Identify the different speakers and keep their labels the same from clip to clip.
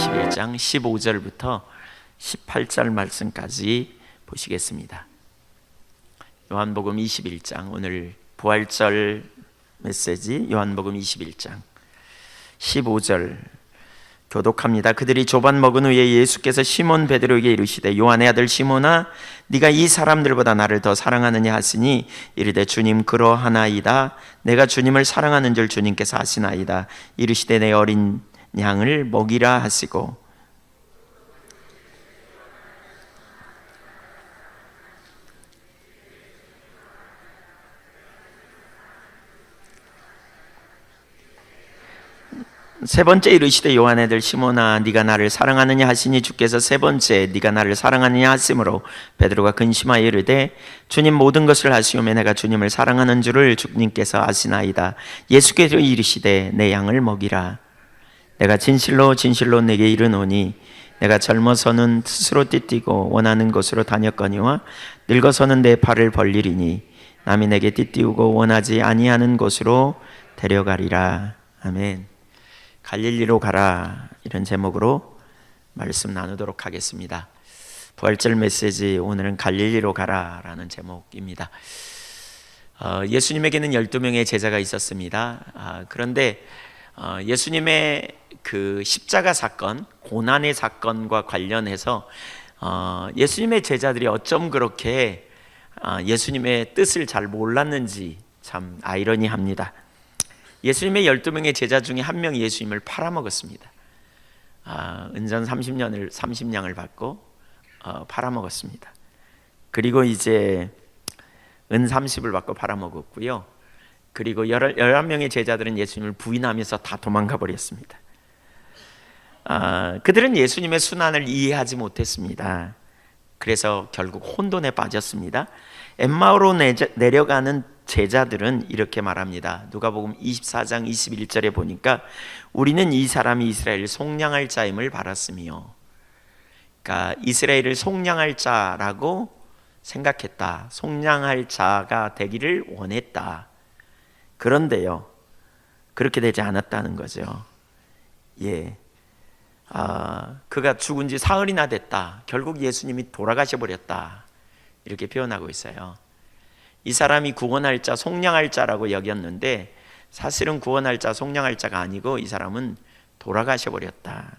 Speaker 1: 21장 15절부터 18절 말씀까지 보시겠습니다. 요한복음 21장, 오늘 부활절 메시지 요한복음 21장 15절 교독합니다. 그들이 조반 먹은 후에 예수께서 시몬 베드로에게 이르시되 요한의 아들 시몬아, 네가 이 사람들보다 나를 더 사랑하느냐 하시니 이르되 주님 그러하나이다. 내가 주님을 사랑하는 줄 주님께서 아시나이다. 이르시되 내 어린 양을 먹이라 하시고, 세 번째 이르시되 요한의 아들 시몬아, 네가 나를 사랑하느냐 하시니 주께서 세 번째 네가 나를 사랑하느냐 하심으로 베드로가 근심하여 이르되 주님 모든 것을 아시오매 내가 주님을 사랑하는 줄을 주님께서 아시나이다. 예수께서 이르시되 내 양을 먹이라. 내가 진실로 진실로 내게 이르노니 내가 젊어서는 스스로 띠띠고 원하는 곳으로 다녔거니와 늙어서는 내 발을 벌리리니 남이 내게 띠띠우고 원하지 아니하는 곳으로 데려가리라. 아멘. 갈릴리로 가라, 이런 제목으로 말씀 나누도록 하겠습니다. 부활절 메시지, 오늘은 갈릴리로 가라 라는 제목입니다. 예수님에게는 12명의 제자가 있었습니다. 그런데 예수님의 그 십자가 사건, 고난의 사건과 관련해서 예수님의 제자들이 어쩜 그렇게 예수님의 뜻을 잘 몰랐는지 참 아이러니합니다. 예수님의 12명의 제자 중에 한 명이 예수님을 팔아먹었습니다. 은전 30냥을 받고 팔아먹었습니다. 그리고 이제 은 30을 받고 팔아먹었고요. 그리고 11명의 제자들은 예수님을 부인하면서 다 도망가 버렸습니다. 그들은 예수님의 순환을 이해하지 못했습니다. 그래서 결국 혼돈에 빠졌습니다. 엠마오로 내려가는 제자들은 이렇게 말합니다. 누가복음 24장 21절에 보니까 우리는 이 사람이 이스라엘을 속량할 자임을 바랐으며, 그러니까 이스라엘을 속량할 자라고 생각했다. 속량할 자가 되기를 원했다. 그런데요, 그렇게 되지 않았다는 거죠. 그가 죽은 지 사흘이나 됐다. 결국 예수님이 돌아가셔 버렸다. 이렇게 표현하고 있어요. 이 사람이 구원할 자, 속량할 자라고 여겼는데 사실은 구원할 자, 속량할 자가 아니고 이 사람은 돌아가셔 버렸다.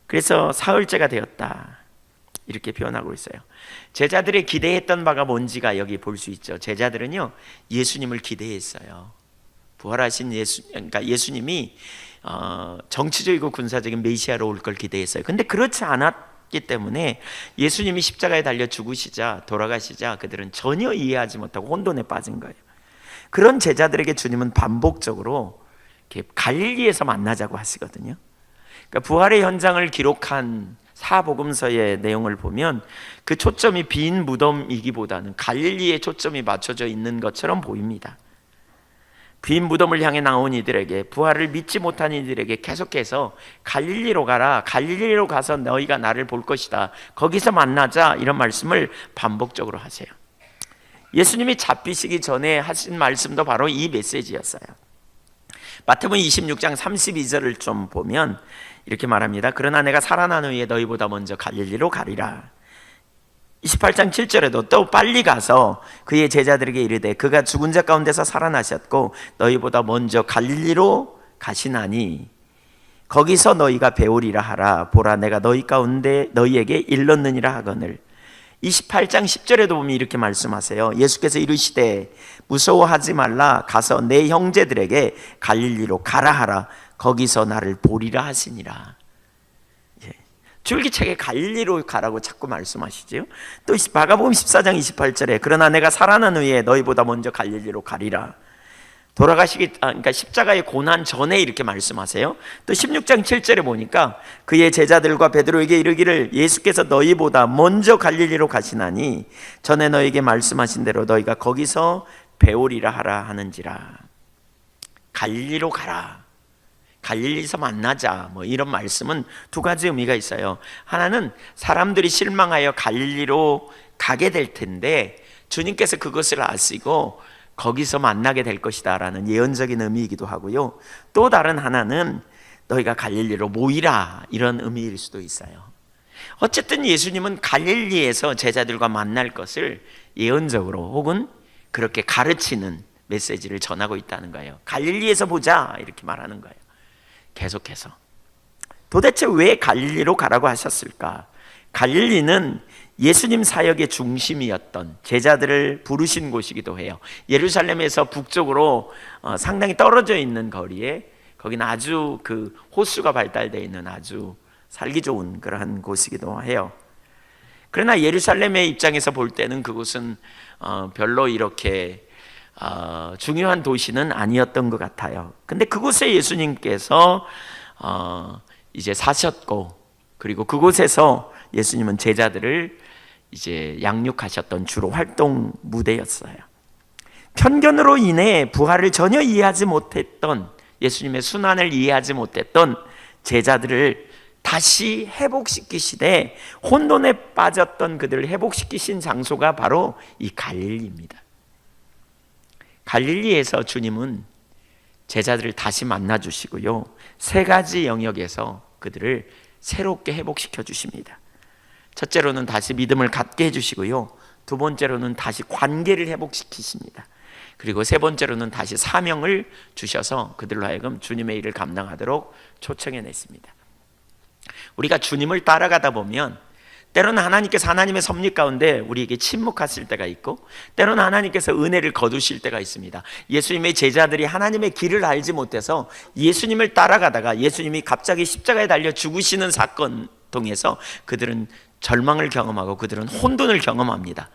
Speaker 1: 그래서 사흘째가 되었다. 이렇게 표현하고 있어요. 제자들이 기대했던 바가 뭔지가 여기 볼 수 있죠. 제자들은요, 예수님을 기대했어요. 부활하신 그러니까 예수님이 정치적이고 군사적인 메시아로 올 걸 기대했어요. 근데 그렇지 않았기 때문에 예수님이 십자가에 달려 죽으시자, 돌아가시자 그들은 전혀 이해하지 못하고 혼돈에 빠진 거예요. 그런 제자들에게 주님은 반복적으로 이렇게 갈릴리에서 만나자고 하시거든요. 그러니까 부활의 현장을 기록한 사복음서의 내용을 보면 그 초점이 빈 무덤이기보다는 갈릴리에 초점이 맞춰져 있는 것처럼 보입니다. 빈 무덤을 향해 나온 이들에게, 부활을 믿지 못한 이들에게 계속해서 갈릴리로 가라, 갈릴리로 가서 너희가 나를 볼 것이다, 거기서 만나자, 이런 말씀을 반복적으로 하세요. 예수님이 잡히시기 전에 하신 말씀도 바로 이 메시지였어요. 마태복음 26장 32절을 좀 보면 이렇게 말합니다. 그러나 내가 살아난 후에 너희보다 먼저 갈릴리로 가리라. 28장 7절에도 또 빨리 가서 그의 제자들에게 이르되 그가 죽은 자 가운데서 살아나셨고 너희보다 먼저 갈릴리로 가시나니 거기서 너희가 배우리라 하라. 보라, 내가 너희 가운데 너희에게 일렀느니라 하거늘. 28장 10절에도 보면 이렇게 말씀하세요. 예수께서 이르시되 무서워하지 말라. 가서 내 형제들에게 갈릴리로 가라 하라. 거기서 나를 보리라 하시니라. 줄기차게 갈릴리로 가라고 자꾸 말씀하시죠. 또 마가복음 14장 28절에 그러나 내가 살아난 후에 너희보다 먼저 갈릴리로 가리라. 그러니까 십자가의 고난 전에 이렇게 말씀하세요. 또 16장 7절에 보니까 그의 제자들과 베드로에게 이르기를 예수께서 너희보다 먼저 갈릴리로 가시나니 전에 너희에게 말씀하신 대로 너희가 거기서 배우리라 하라 하는지라. 갈릴리로 가라, 갈릴리에서 만나자, 뭐 이런 말씀은 두 가지 의미가 있어요. 하나는 사람들이 실망하여 갈릴리로 가게 될 텐데 주님께서 그것을 아시고 거기서 만나게 될 것이다 라는 예언적인 의미이기도 하고요. 또 다른 하나는 너희가 갈릴리로 모이라, 이런 의미일 수도 있어요. 어쨌든 예수님은 갈릴리에서 제자들과 만날 것을 예언적으로 혹은 그렇게 가르치는 메시지를 전하고 있다는 거예요. 갈릴리에서 보자, 이렇게 말하는 거예요. 계속해서. 도대체 왜 갈릴리로 가라고 하셨을까? 갈릴리는 예수님 사역의 중심이었던, 제자들을 부르신 곳이기도 해요. 예루살렘에서 북쪽으로 상당히 떨어져 있는 거리에, 거기는 아주 그 호수가 발달되어 있는 아주 살기 좋은 그러한 곳이기도 해요. 그러나 예루살렘의 입장에서 볼 때는 그곳은 별로 이렇게 중요한 도시는 아니었던 것 같아요. 근데 그곳에 예수님께서 이제 사셨고, 그리고 그곳에서 예수님은 제자들을 이제 양육하셨던 주로 활동 무대였어요. 편견으로 인해 부활을 전혀 이해하지 못했던, 예수님의 순환을 이해하지 못했던 제자들을 다시 회복시키시되, 혼돈에 빠졌던 그들을 회복시키신 장소가 바로 이 갈릴리입니다. 갈릴리에서 주님은 제자들을 다시 만나 주시고요, 세 가지 영역에서 그들을 새롭게 회복시켜 주십니다. 첫째로는 다시 믿음을 갖게 해주시고요, 두 번째로는 다시 관계를 회복시키십니다. 그리고 세 번째로는 다시 사명을 주셔서 그들로 하여금 주님의 일을 감당하도록 초청해냈습니다. 우리가 주님을 따라가다 보면 때로는 하나님께서 하나님의 섭리 가운데 우리에게 침묵하실 때가 있고, 때로는 하나님께서 은혜를 거두실 때가 있습니다. 예수님의 제자들이 하나님의 길을 알지 못해서 예수님을 따라가다가 예수님이 갑자기 십자가에 달려 죽으시는 사건 통해서 그들은 절망을 경험하고 그들은 혼돈을 경험합니다.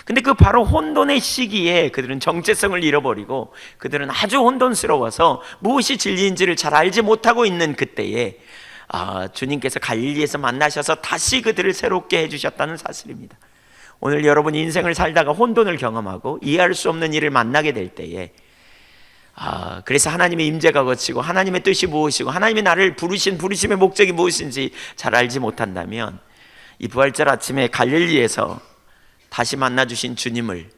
Speaker 1: 근데 그 바로 혼돈의 시기에 그들은 정체성을 잃어버리고 그들은 아주 혼돈스러워서 무엇이 진리인지를 잘 알지 못하고 있는 그때에 주님께서 갈릴리에서 만나셔서 다시 그들을 새롭게 해주셨다는 사실입니다. 오늘 여러분이 인생을 살다가 혼돈을 경험하고 이해할 수 없는 일을 만나게 될 때에 그래서 하나님의 임재가 거치고 하나님의 뜻이 무엇이고 하나님이 나를 부르심의 목적이 무엇인지 잘 알지 못한다면, 이 부활절 아침에 갈릴리에서 다시 만나주신 주님을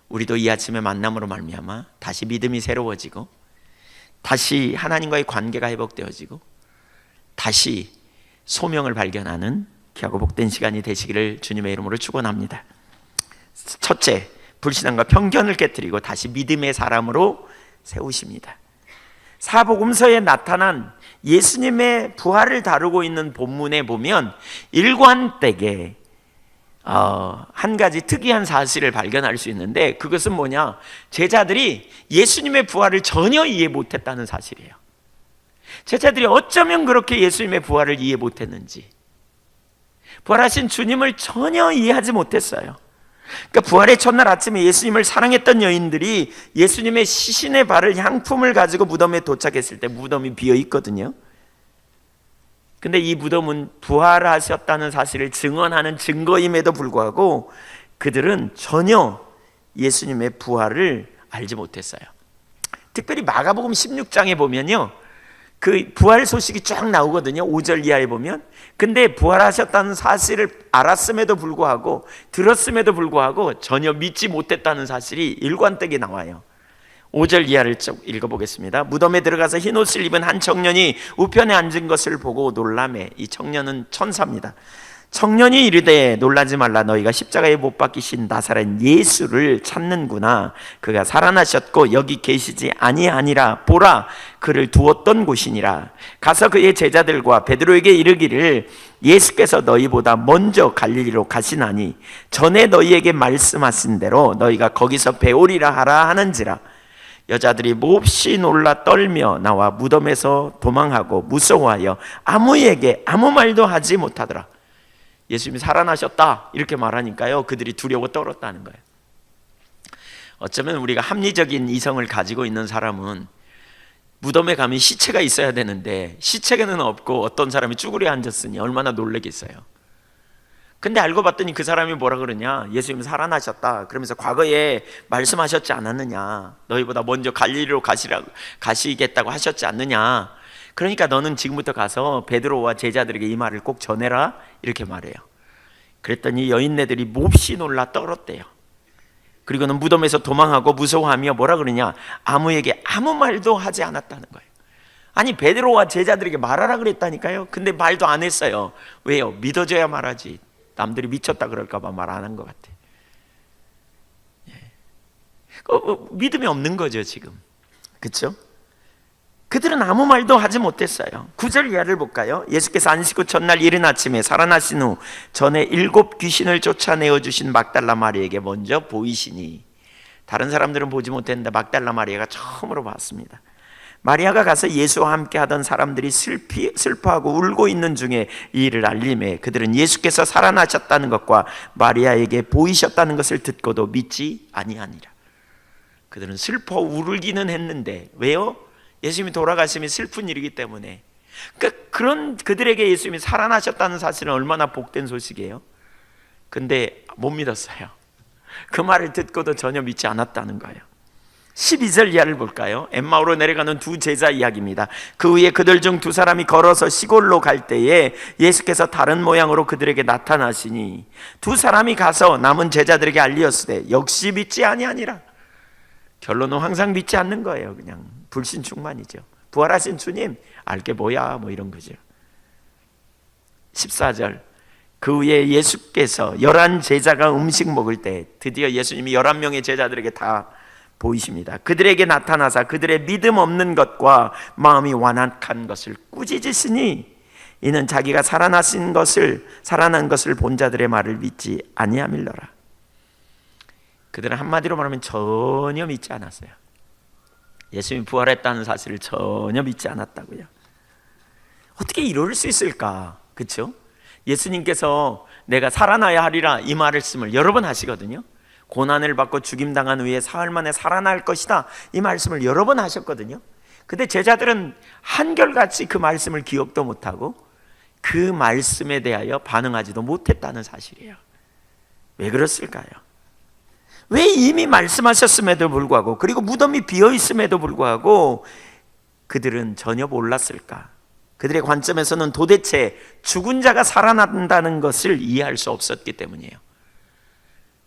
Speaker 1: 우리도 이 아침에 만남으로 말미암아 다시 믿음이 새로워지고, 다시 하나님과의 관계가 회복되어지고, 다시 소명을 발견하는 귀하고 복된 시간이 되시기를 주님의 이름으로 축원합니다. 첫째, 불신앙과 편견을 깨뜨리고 다시 믿음의 사람으로 세우십니다. 사복음서에 나타난 예수님의 부활을 다루고 있는 본문에 보면 일관되게 한 가지 특이한 사실을 발견할 수 있는데, 그것은 뭐냐? 제자들이 예수님의 부활을 전혀 이해 못했다는 사실이에요. 제자들이 어쩌면 그렇게 예수님의 부활을 이해 못했는지, 부활하신 주님을 전혀 이해하지 못했어요. 그러니까 부활의 첫날 아침에 예수님을 사랑했던 여인들이 예수님의 시신의 발을 향품을 가지고 무덤에 도착했을 때 무덤이 비어 있거든요. 근데 이 무덤은 부활하셨다는 사실을 증언하는 증거임에도 불구하고 그들은 전혀 예수님의 부활을 알지 못했어요. 특별히 마가복음 16장에 보면요, 그 부활 소식이 쫙 나오거든요. 5절 이하에 보면. 근데 부활하셨다는 사실을 알았음에도 불구하고, 들었음에도 불구하고 전혀 믿지 못했다는 사실이 일관되게 나와요. 5절 이하를 쭉 읽어보겠습니다. 무덤에 들어가서 흰옷을 입은 한 청년이 우편에 앉은 것을 보고 놀라매. 이 청년은 천사입니다. 청년이 이르되 놀라지 말라, 너희가 십자가에 못 박히신 나사렛 예수를 찾는구나. 그가 살아나셨고 여기 계시지 아니하니라. 보라, 그를 두었던 곳이니라. 가서 그의 제자들과 베드로에게 이르기를, 예수께서 너희보다 먼저 갈릴리로 가시나니 전에 너희에게 말씀하신 대로 너희가 거기서 배우리라 하라 하는지라. 여자들이 몹시 놀라 떨며 나와 무덤에서 도망하고 무서워하여 아무에게 아무 말도 하지 못하더라. 예수님이 살아나셨다 이렇게 말하니까요, 그들이 두려워 떨었다는 거예요. 어쩌면 우리가 합리적인 이성을 가지고 있는 사람은 무덤에 가면 시체가 있어야 되는데 시체는 없고 어떤 사람이 쭈그려 앉았으니 얼마나 놀라겠어요. 근데 알고 봤더니 그 사람이 뭐라 그러냐, 예수님 살아나셨다 그러면서 과거에 말씀하셨지 않았느냐, 너희보다 먼저 갈릴리로 가시겠다고 하셨지 않느냐, 그러니까 너는 지금부터 가서 베드로와 제자들에게 이 말을 꼭 전해라 이렇게 말해요. 그랬더니 여인네들이 몹시 놀라 떨었대요. 그리고는 무덤에서 도망하고 무서워하며 뭐라 그러냐, 아무에게 아무 말도 하지 않았다는 거예요. 아니 베드로와 제자들에게 말하라 그랬다니까요. 근데 말도 안 했어요. 왜요? 믿어줘야 말하지. 남들이 미쳤다 그럴까 봐 말 안 한 것 같아요. 믿음이 없는 거죠 지금. 그렇죠? 그들은 아무 말도 하지 못했어요. 9절 이하를 볼까요? 예수께서 안식 후 첫날 이른 아침에 살아나신 후 전에 7 귀신을 쫓아내어 주신 막달라 마리에게 먼저 보이시니, 다른 사람들은 보지 못했는데 막달라 마리아가 처음으로 봤습니다. 마리아가 가서 예수와 함께 하던 사람들이 슬퍼하고 울고 있는 중에 이 일을 알림해 그들은 예수께서 살아나셨다는 것과 마리아에게 보이셨다는 것을 듣고도 믿지 아니하니라. 그들은 슬퍼 울기는 했는데, 왜요? 예수님이 돌아가심이 슬픈 일이기 때문에. 그러니까 그런 그들에게 예수님이 살아나셨다는 사실은 얼마나 복된 소식이에요. 근데 못 믿었어요. 그 말을 듣고도 전혀 믿지 않았다는 거예요. 12절 이하를 볼까요? 엠마오로 내려가는 두 제자 이야기입니다. 그 후에 그들 중 2사람이 걸어서 시골로 갈 때에 예수께서 다른 모양으로 그들에게 나타나시니 2사람이 가서 남은 제자들에게 알리었으되 역시 믿지 아니하니라. 결론은 항상 믿지 않는 거예요. 그냥 불신충만이죠. 부활하신 주님 알게 뭐야 뭐 이런 거죠. 14절 그 후에 예수께서 11 제자가 음식 먹을 때 드디어 예수님이 11명의 제자들에게 다 보이십니다. 그들에게 나타나사 그들의 믿음 없는 것과 마음이 완악한 것을 꾸짖으시니 이는 자기가 살아난 것을 본 자들의 말을 믿지 아니함일러라. 그들은 한마디로 말하면 전혀 믿지 않았어요. 예수님이 부활했다는 사실을 전혀 믿지 않았다고요. 어떻게 이럴 수 있을까? 그렇죠? 예수님께서 내가 살아나야 하리라 이 말씀을 여러 번 하시거든요. 고난을 받고 죽임당한 후에 사흘 만에 살아날 것이다 이 말씀을 여러 번 하셨거든요. 근데 제자들은 한결같이 그 말씀을 기억도 못하고 그 말씀에 대하여 반응하지도 못했다는 사실이에요. 왜 그랬을까요? 왜 이미 말씀하셨음에도 불구하고, 그리고 무덤이 비어있음에도 불구하고 그들은 전혀 몰랐을까? 그들의 관점에서는 도대체 죽은 자가 살아난다는 것을 이해할 수 없었기 때문이에요.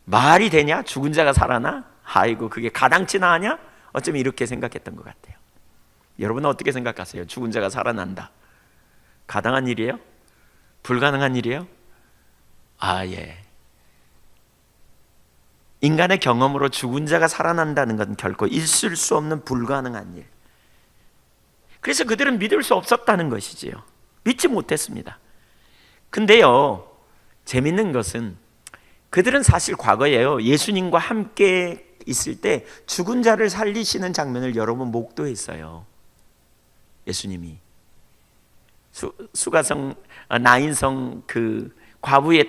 Speaker 1: 말이 되냐? 죽은 자가 살아나? 아이고 그게 가당치나 하냐? 어쩌면 이렇게 생각했던 것 같아요. 여러분은 어떻게 생각하세요? 죽은 자가 살아난다, 가당한 일이에요? 불가능한 일이에요? 예. 인간의 경험으로 죽은 자가 살아난다는 건 결코 있을 수 없는 불가능한 일. 그래서 그들은 믿을 수 없었다는 것이지요. 믿지 못했습니다. 근데요, 재밌는 것은 그들은 사실 과거에요, 예수님과 함께 있을 때 죽은 자를 살리시는 장면을 여러 번 목도했어요. 예수님이 수가성 나인성 그 과부의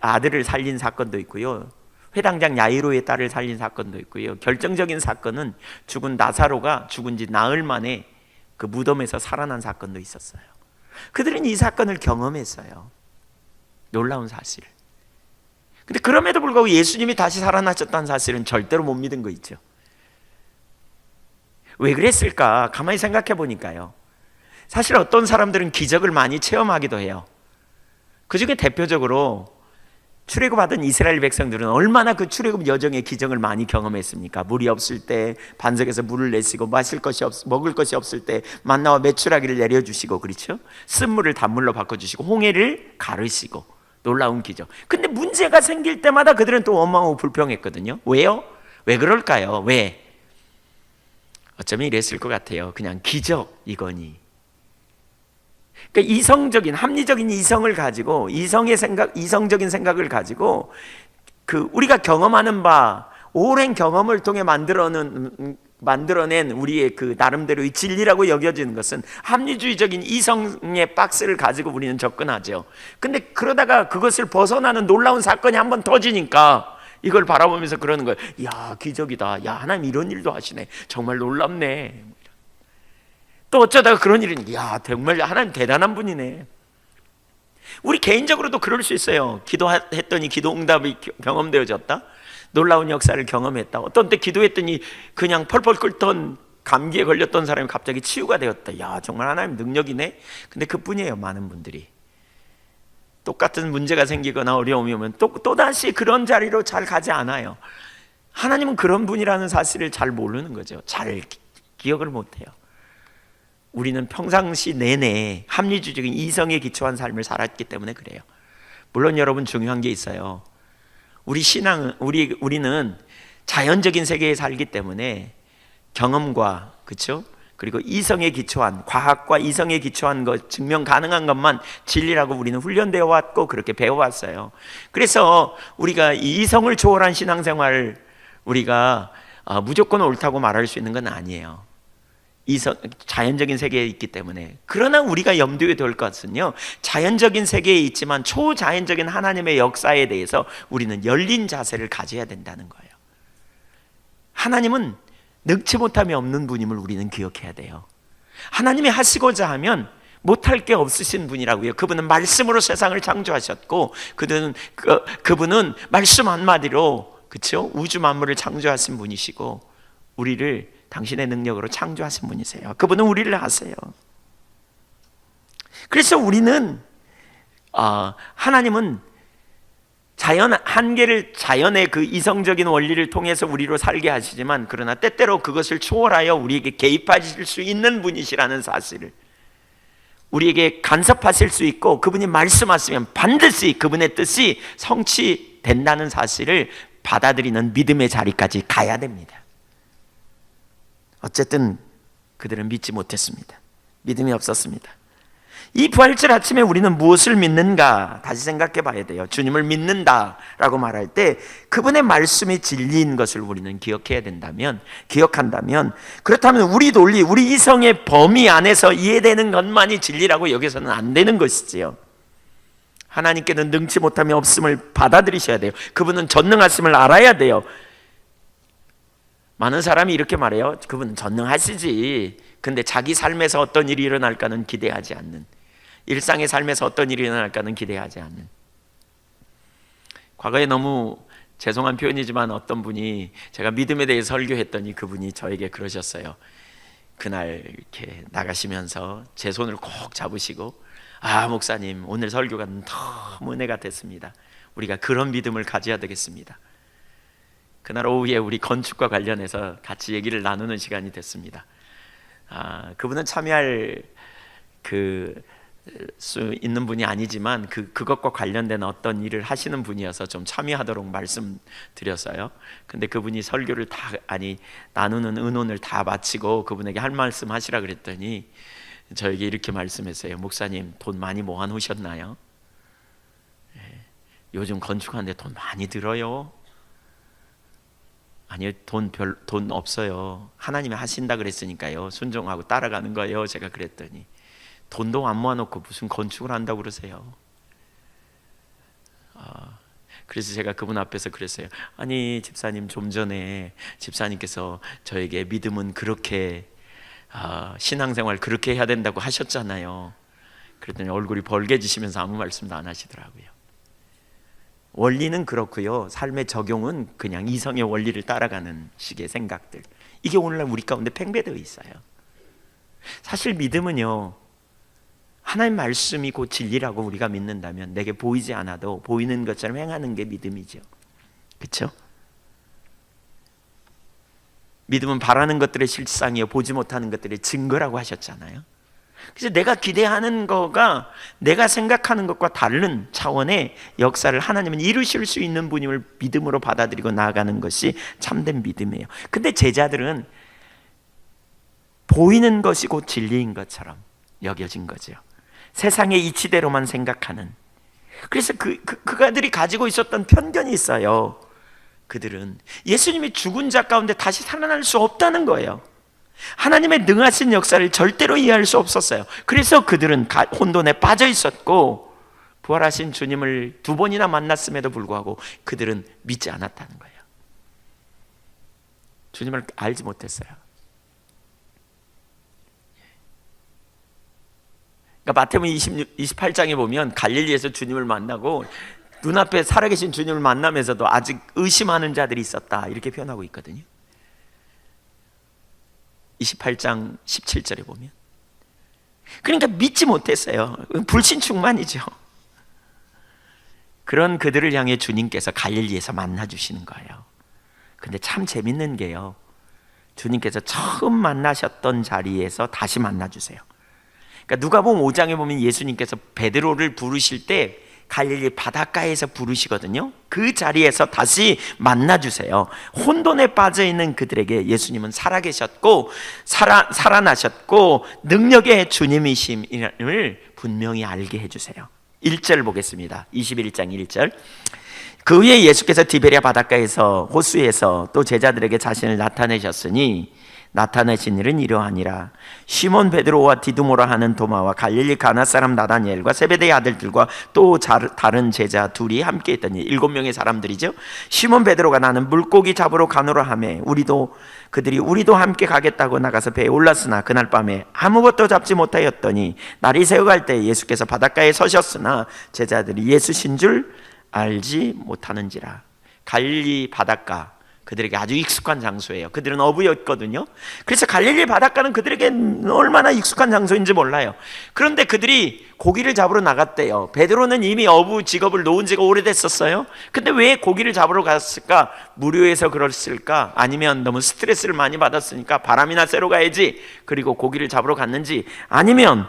Speaker 1: 아들을 살린 사건도 있고요, 회당장 야이로의 딸을 살린 사건도 있고요, 결정적인 사건은 죽은 나사로가 죽은 지 나흘 만에 그 무덤에서 살아난 사건도 있었어요. 그들은 이 사건을 경험했어요. 놀라운 사실. 근데 그럼에도 불구하고 예수님이 다시 살아나셨다는 사실은 절대로 못 믿은 거 있죠. 왜 그랬을까? 가만히 생각해 보니까요, 사실 어떤 사람들은 기적을 많이 체험하기도 해요. 그 중에 대표적으로 출애굽하던 이스라엘 백성들은 얼마나 그 출애굽 여정의 기적을 많이 경험했습니까? 물이 없을 때 반석에서 물을 내시고, 먹을 것이 없을 때 만나와 메추라기를 내려주시고, 그렇죠? 쓴물을 단물로 바꿔주시고, 홍해를 가르시고, 놀라운 기적. 근데 문제가 생길 때마다 그들은 또 원망하고 불평했거든요. 왜요? 왜 그럴까요? 왜? 어쩌면 이랬을 것 같아요. 그냥 기적 이거니. 그러니까 이성적인, 합리적인 이성을 가지고, 이성적인 생각을 가지고 그 우리가 경험하는 바, 오랜 경험을 통해 만들어낸 우리의 그 나름대로의 진리라고 여겨지는 것은 합리주의적인 이성의 박스를 가지고 우리는 접근하죠. 근데 그러다가 그것을 벗어나는 놀라운 사건이 한번 터지니까 이걸 바라보면서 그러는 거예요. 야, 기적이다. 야, 하나님 이런 일도 하시네. 정말 놀랍네. 또 어쩌다가 그런 일이, 야, 정말 하나님 대단한 분이네. 우리 개인적으로도 그럴 수 있어요. 기도했더니 기도 응답이 경험되어졌다, 놀라운 역사를 경험했다. 어떤 때 기도했더니 그냥 펄펄 끓던 감기에 걸렸던 사람이 갑자기 치유가 되었다. 야, 정말 하나님 능력이네. 근데 그뿐이에요. 많은 분들이 똑같은 문제가 생기거나 어려움이 오면 또다시 그런 자리로 잘 가지 않아요. 하나님은 그런 분이라는 사실을 잘 모르는 거죠. 잘 기억을 못해요. 우리는 평상시 내내 합리주의적인 이성에 기초한 삶을 살았기 때문에 그래요. 물론 여러분 중요한 게 있어요. 우리는 자연적인 세계에 살기 때문에 경험과, 그렇죠? 그리고 이성에 기초한, 과학과 이성에 기초한 것, 증명 가능한 것만 진리라고 우리는 훈련되어 왔고 그렇게 배워왔어요. 그래서 우리가 이 이성을 초월한 신앙생활, 우리가 무조건 옳다고 말할 수 있는 건 아니에요. 자연적인 세계에 있기 때문에. 그러나 우리가 염두에 둘 것은요, 자연적인 세계에 있지만 초자연적인 하나님의 역사에 대해서 우리는 열린 자세를 가져야 된다는 거예요. 하나님은 능치 못함이 없는 분임을 우리는 기억해야 돼요. 하나님이 하시고자 하면 못할 게 없으신 분이라고요. 그분은 말씀으로 세상을 창조하셨고, 그분은 말씀 한마디로, 그렇죠? 우주 만물을 창조하신 분이시고, 우리를 당신의 능력으로 창조하신 분이세요. 그분은 우리를 하세요. 그래서 우리는 하나님은 자연의 그 이성적인 원리를 통해서 우리로 살게 하시지만, 그러나 때때로 그것을 초월하여 우리에게 개입하실 수 있는 분이시라는 사실을, 우리에게 간섭하실 수 있고, 그분이 말씀하시면 반드시 그분의 뜻이 성취된다는 사실을 받아들이는 믿음의 자리까지 가야 됩니다. 어쨌든 그들은 믿지 못했습니다. 믿음이 없었습니다. 이 부활절 아침에 우리는 무엇을 믿는가 다시 생각해 봐야 돼요. 주님을 믿는다라고 말할 때 그분의 말씀이 진리인 것을 우리는 기억한다면, 그렇다면 우리 논리, 우리 이성의 범위 안에서 이해되는 것만이 진리라고 여기서는 안 되는 것이지요. 하나님께는 능치 못함이 없음을 받아들이셔야 돼요. 그분은 전능하심을 알아야 돼요. 많은 사람이 이렇게 말해요. 그분은 전능하시지. 근데 자기 삶에서 어떤 일이 일어날까는 기대하지 않는, 일상의 삶에서 어떤 일이 일어날까는 기대하지 않는. 과거에 너무 죄송한 표현이지만 어떤 분이, 제가 믿음에 대해 설교했더니 그분이 저에게 그러셨어요. 그날 이렇게 나가시면서 제 손을 꼭 잡으시고, 목사님 오늘 설교가 너무 은혜가 됐습니다. 우리가 그런 믿음을 가져야 되겠습니다. 그날 오후에 우리 건축과 관련해서 같이 얘기를 나누는 시간이 됐습니다. 그분은 참여할 수 있는 분이 아니지만 그것과 관련된 어떤 일을 하시는 분이어서 좀 참여하도록 말씀드렸어요. 근데 그분이 설교를 나누는 의논을 다 마치고 그분에게 할 말씀 하시라 그랬더니 저에게 이렇게 말씀했어요. 목사님, 돈 많이 모아놓으셨나요? 요즘 건축하는데 돈 많이 들어요? 아니요, 돈 없어요. 하나님이 하신다 그랬으니까요, 순종하고 따라가는 거예요. 제가 그랬더니 돈도 안 모아놓고 무슨 건축을 한다고 그러세요? 그래서 제가 그분 앞에서 그랬어요. 아니 집사님, 좀 전에 집사님께서 저에게 믿음은 그렇게 신앙생활 그렇게 해야 된다고 하셨잖아요. 그랬더니 얼굴이 벌개지시면서 아무 말씀도 안 하시더라고요. 원리는 그렇고요, 삶의 적용은 그냥 이성의 원리를 따라가는 식의 생각들, 이게 오늘날 우리 가운데 팽배되어 있어요. 사실 믿음은요, 하나님 말씀이 곧 진리라고 우리가 믿는다면 내게 보이지 않아도 보이는 것처럼 행하는 게 믿음이죠. 그렇죠? 믿음은 바라는 것들의 실상이요 보지 못하는 것들의 증거라고 하셨잖아요. 그래서 내가 기대하는 거가 내가 생각하는 것과 다른 차원의 역사를 하나님은 이루실 수 있는 분임을 믿음으로 받아들이고 나아가는 것이 참된 믿음이에요. 근데 제자들은 보이는 것이 곧 진리인 것처럼 여겨진 거죠. 세상의 이치대로만 생각하는. 그래서 그가들이 가지고 있었던 편견이 있어요. 그들은 예수님이 죽은 자 가운데 다시 살아날 수 없다는 거예요. 하나님의 능하신 역사를 절대로 이해할 수 없었어요. 그래서 그들은 혼돈에 빠져 있었고, 부활하신 주님을 2번이나 만났음에도 불구하고 그들은 믿지 않았다는 거예요. 주님을 알지 못했어요. 그러니까 마태복음 28장에 보면 갈릴리에서 주님을 만나고 눈앞에 살아계신 주님을 만나면서도 아직 의심하는 자들이 있었다, 이렇게 표현하고 있거든요. 28장 17절에 보면. 그러니까 믿지 못했어요. 불신충만이죠. 그런 그들을 향해 주님께서 갈릴리에서 만나주시는 거예요. 근데 참 재밌는 게요, 주님께서 처음 만나셨던 자리에서 다시 만나주세요. 그러니까 누가복음 5장에 보면 예수님께서 베드로를 부르실 때 갈릴리 바닷가에서 부르시거든요. 그 자리에서 다시 만나주세요. 혼돈에 빠져있는 그들에게 예수님은 살아계셨고 살아나셨고 능력의 주님이심을 분명히 알게 해주세요. 1절 보겠습니다. 21장 1절. 그 후에 예수께서 디베랴 바닷가에서 호수에서 또 제자들에게 자신을 나타내셨으니 나타내신 일은 이러하니라. 시몬 베드로와 디두모라 하는 도마와 갈릴리 가나 사람 나다니엘과 세베대의 아들들과 또 다른 제자 둘이 함께 있더니 7명의 사람들이죠. 시몬 베드로가 나는 물고기 잡으러 가노라 하매 그들이 우리도 함께 가겠다고 나가서 배에 올랐으나 그날 밤에 아무것도 잡지 못하였더니 날이 새어갈 때 예수께서 바닷가에 서셨으나 제자들이 예수신 줄 알지 못하는지라. 갈릴리 바닷가, 그들에게 아주 익숙한 장소예요. 그들은 어부였거든요. 그래서 갈릴리 바닷가는 그들에게 얼마나 익숙한 장소인지 몰라요. 그런데 그들이 고기를 잡으러 나갔대요. 베드로는 이미 어부 직업을 놓은 지가 오래됐었어요. 근데 왜 고기를 잡으러 갔을까? 무료해서 그랬을까? 아니면 너무 스트레스를 많이 받았으니까 바람이나 쐬러 가야지, 그리고 고기를 잡으러 갔는지, 아니면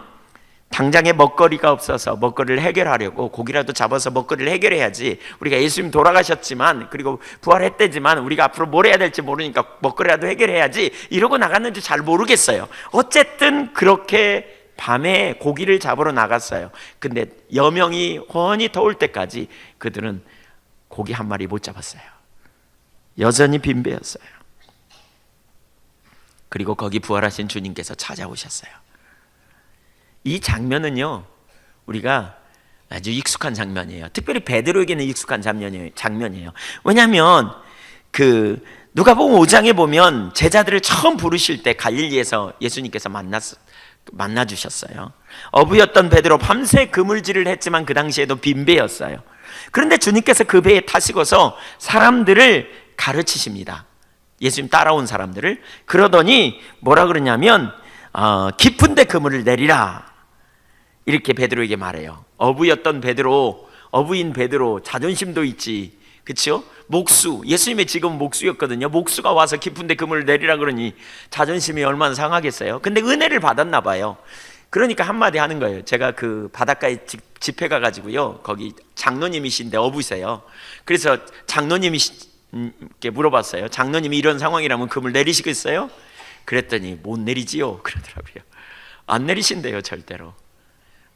Speaker 1: 당장에 먹거리가 없어서 먹거리를 해결하려고 고기라도 잡아서 먹거리를 해결해야지, 우리가 예수님 돌아가셨지만 그리고 부활했대지만 우리가 앞으로 뭘 해야 될지 모르니까 먹거리라도 해결해야지 이러고 나갔는지 잘 모르겠어요. 어쨌든 그렇게 밤에 고기를 잡으러 나갔어요. 근데 여명이 훤히 더울 때까지 그들은 고기 한 마리 못 잡았어요. 여전히 빈배였어요. 그리고 거기 부활하신 주님께서 찾아오셨어요. 이 장면은요, 우리가 아주 익숙한 장면이에요. 특별히 베드로에게는 익숙한 장면이에요. 왜냐하면 누가복음 5장에 보면 제자들을 처음 부르실 때 갈릴리에서 예수님께서 만나주셨어요. 어부였던 베드로 밤새 그물질을 했지만 그 당시에도 빈배였어요. 그런데 주님께서 그 배에 타시고서 사람들을 가르치십니다. 예수님 따라온 사람들을. 그러더니 뭐라 그러냐면 깊은 데 그물을 내리라, 이렇게 베드로에게 말해요. 어부였던 베드로, 어부인 베드로, 자존심도 있지, 그렇죠? 목수, 예수님의 직업은 목수였거든요. 목수가 와서 깊은 데 그물을 내리라 그러니 자존심이 얼마나 상하겠어요. 근데 은혜를 받았나 봐요. 그러니까 한마디 하는 거예요. 제가 그 바닷가에 집회 가가지고요, 거기 장로님이신데 어부세요. 그래서 장로님께 물어봤어요. 장로님이 이런 상황이라면 그물 내리시겠어요? 그랬더니 못 내리지요 그러더라고요. 안 내리신대요, 절대로.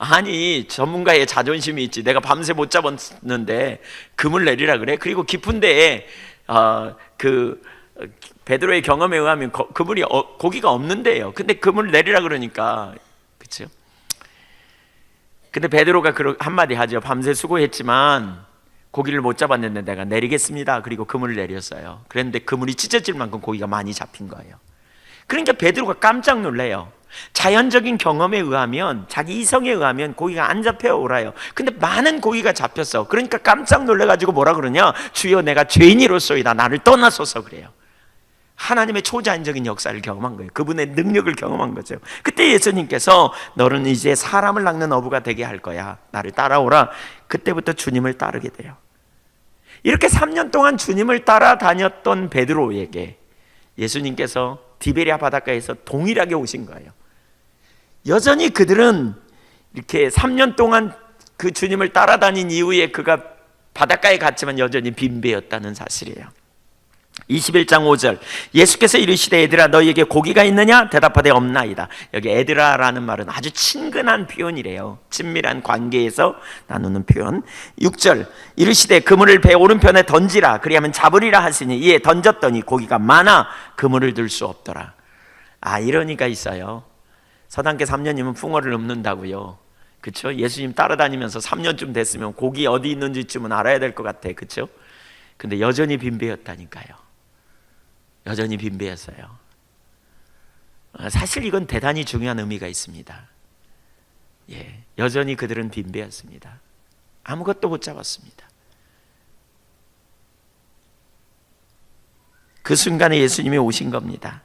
Speaker 1: 아니, 전문가의 자존심이 있지. 내가 밤새 못 잡았는데 그물 내리라 그래? 그리고 깊은 데에 베드로의 경험에 의하면 그물이 고기가 없는데요. 근데 그물 내리라 그러니까, 그렇죠? 근데 베드로가 한마디 하죠. 밤새 수고했지만 고기를 못 잡았는데 내가 내리겠습니다. 그리고 그물을 내렸어요. 그런데 그물이 찢어질 만큼 고기가 많이 잡힌 거예요. 그러니까 베드로가 깜짝 놀래요. 자연적인 경험에 의하면, 자기 이성에 의하면 고기가 안 잡혀 오라요. 근데 많은 고기가 잡혔어. 그러니까 깜짝 놀래가지고 뭐라 그러냐? 주여, 내가 죄인이로소이다, 나를 떠나소서, 그래요. 하나님의 초자연적인 역사를 경험한 거예요. 그분의 능력을 경험한 거죠. 그때 예수님께서 너는 이제 사람을 낚는 어부가 되게 할 거야, 나를 따라오라. 그때부터 주님을 따르게 돼요. 이렇게 3년 동안 주님을 따라다녔던 베드로에게 예수님께서 디베랴 바닷가에서 동일하게 오신 거예요. 여전히 그들은 이렇게 3년 동안 그 주님을 따라다닌 이후에 그가 바닷가에 갔지만 여전히 빈배였다는 사실이에요. 21장 5절, 예수께서 이르시되 애들아 너희에게 고기가 있느냐? 대답하되 없나이다. 여기 애들아라는 말은 아주 친근한 표현이래요. 친밀한 관계에서 나누는 표현. 6절, 이르시되 그물을 배 오른편에 던지라, 그리하면 잡으리라 하시니 이에 던졌더니 고기가 많아 그물을 들 수 없더라. 이러니까 있어요. 서당계 3년이면 풍어를 읊는다고요. 그렇죠? 예수님 따라다니면서 3년쯤 됐으면 고기 어디 있는지쯤은 알아야 될 것 같아. 그렇죠? 근데 여전히 빈배였다니까요. 여전히 빈배였어요. 사실 이건 대단히 중요한 의미가 있습니다. 여전히 그들은 빈배였습니다. 아무것도 못 잡았습니다. 그 순간에 예수님이 오신 겁니다.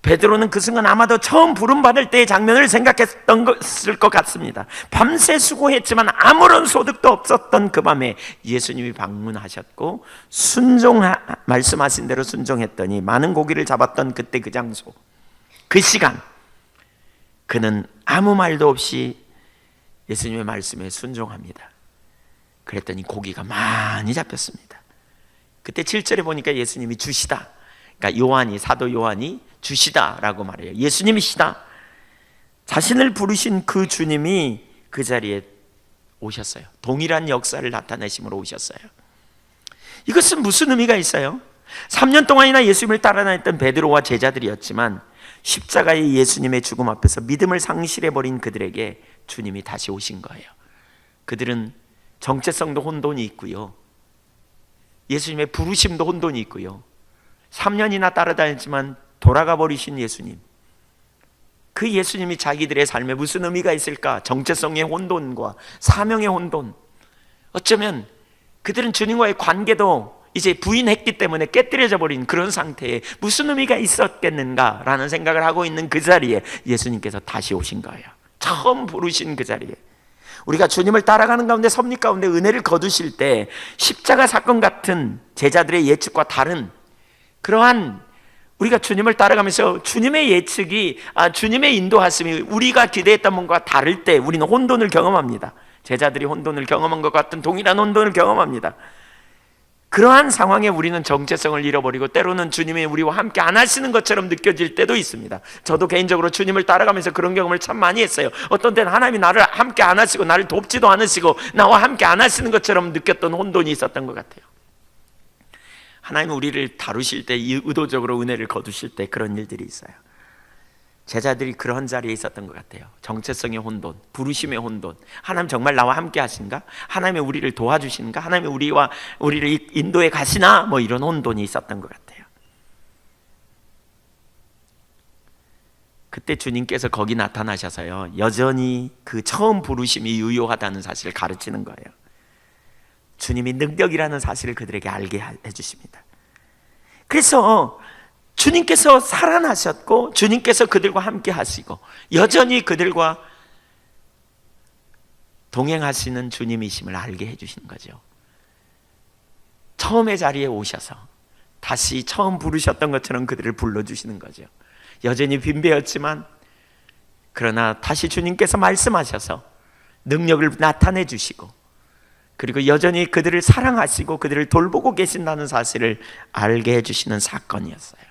Speaker 1: 베드로는 그 순간 아마도 처음 부름받을 때의 장면을 생각했던 것일 것 같습니다. 밤새 수고했지만 아무런 소득도 없었던 그 밤에 예수님이 방문하셨고 말씀하신 대로 순종했더니 많은 고기를 잡았던 그때 그 장소, 그 시간, 그는 아무 말도 없이 예수님의 말씀에 순종합니다. 그랬더니 고기가 많이 잡혔습니다. 그때 7절에 보니까 예수님이 주시다, 그러니까 사도 요한이 주시다라고 말해요. 예수님이시다. 자신을 부르신 그 주님이 그 자리에 오셨어요. 동일한 역사를 나타내심으로 오셨어요. 이것은 무슨 의미가 있어요? 3년 동안이나 예수님을 따라다녔던 베드로와 제자들이었지만 십자가의 예수님의 죽음 앞에서 믿음을 상실해버린 그들에게 주님이 다시 오신 거예요. 그들은 정체성도 혼돈이 있고요, 예수님의 부르심도 혼돈이 있고요, 3년이나 따라다녔지만 돌아가 버리신 예수님, 그 예수님이 자기들의 삶에 무슨 의미가 있을까? 정체성의 혼돈과 사명의 혼돈, 어쩌면 그들은 주님과의 관계도 이제 부인했기 때문에 깨뜨려져 버린 그런 상태에 무슨 의미가 있었겠는가라는 생각을 하고 있는 그 자리에 예수님께서 다시 오신 거예요. 처음 부르신 그 자리에. 우리가 주님을 따라가는 가운데, 섭리 가운데 은혜를 거두실 때 십자가 사건 같은 제자들의 예측과 다른 그러한, 우리가 주님을 따라가면서 주님의 예측이, 주님의 인도하심이 우리가 기대했던 것과 다를 때 우리는 혼돈을 경험합니다. 제자들이 혼돈을 경험한 것 같은 동일한 혼돈을 경험합니다. 그러한 상황에 우리는 정체성을 잃어버리고 때로는 주님이 우리와 함께 안 하시는 것처럼 느껴질 때도 있습니다. 저도 개인적으로 주님을 따라가면서 그런 경험을 참 많이 했어요. 어떤 때는 하나님이 나를 함께 안 하시고 나를 돕지도 않으시고 나와 함께 안 하시는 것처럼 느꼈던 혼돈이 있었던 것 같아요. 하나님은 우리를 다루실 때, 의도적으로 은혜를 거두실 때 그런 일들이 있어요. 제자들이 그런 자리에 있었던 것 같아요. 정체성의 혼돈, 부르심의 혼돈. 하나님 정말 나와 함께 하신가? 하나님이 우리를 도와주시는가? 하나님이 우리를 인도에 가시나? 뭐 이런 혼돈이 있었던 것 같아요. 그때 주님께서 거기 나타나셔서요, 여전히 그 처음 부르심이 유효하다는 사실을 가르치는 거예요. 주님이 능력이라는 사실을 그들에게 알게 해주십니다. 그래서 주님께서 살아나셨고 주님께서 그들과 함께 하시고 여전히 그들과 동행하시는 주님이심을 알게 해주시는 거죠. 처음의 자리에 오셔서 다시 처음 부르셨던 것처럼 그들을 불러주시는 거죠. 여전히 빈배였지만 그러나 다시 주님께서 말씀하셔서 능력을 나타내 주시고, 그리고 여전히 그들을 사랑하시고 그들을 돌보고 계신다는 사실을 알게 해주시는 사건이었어요.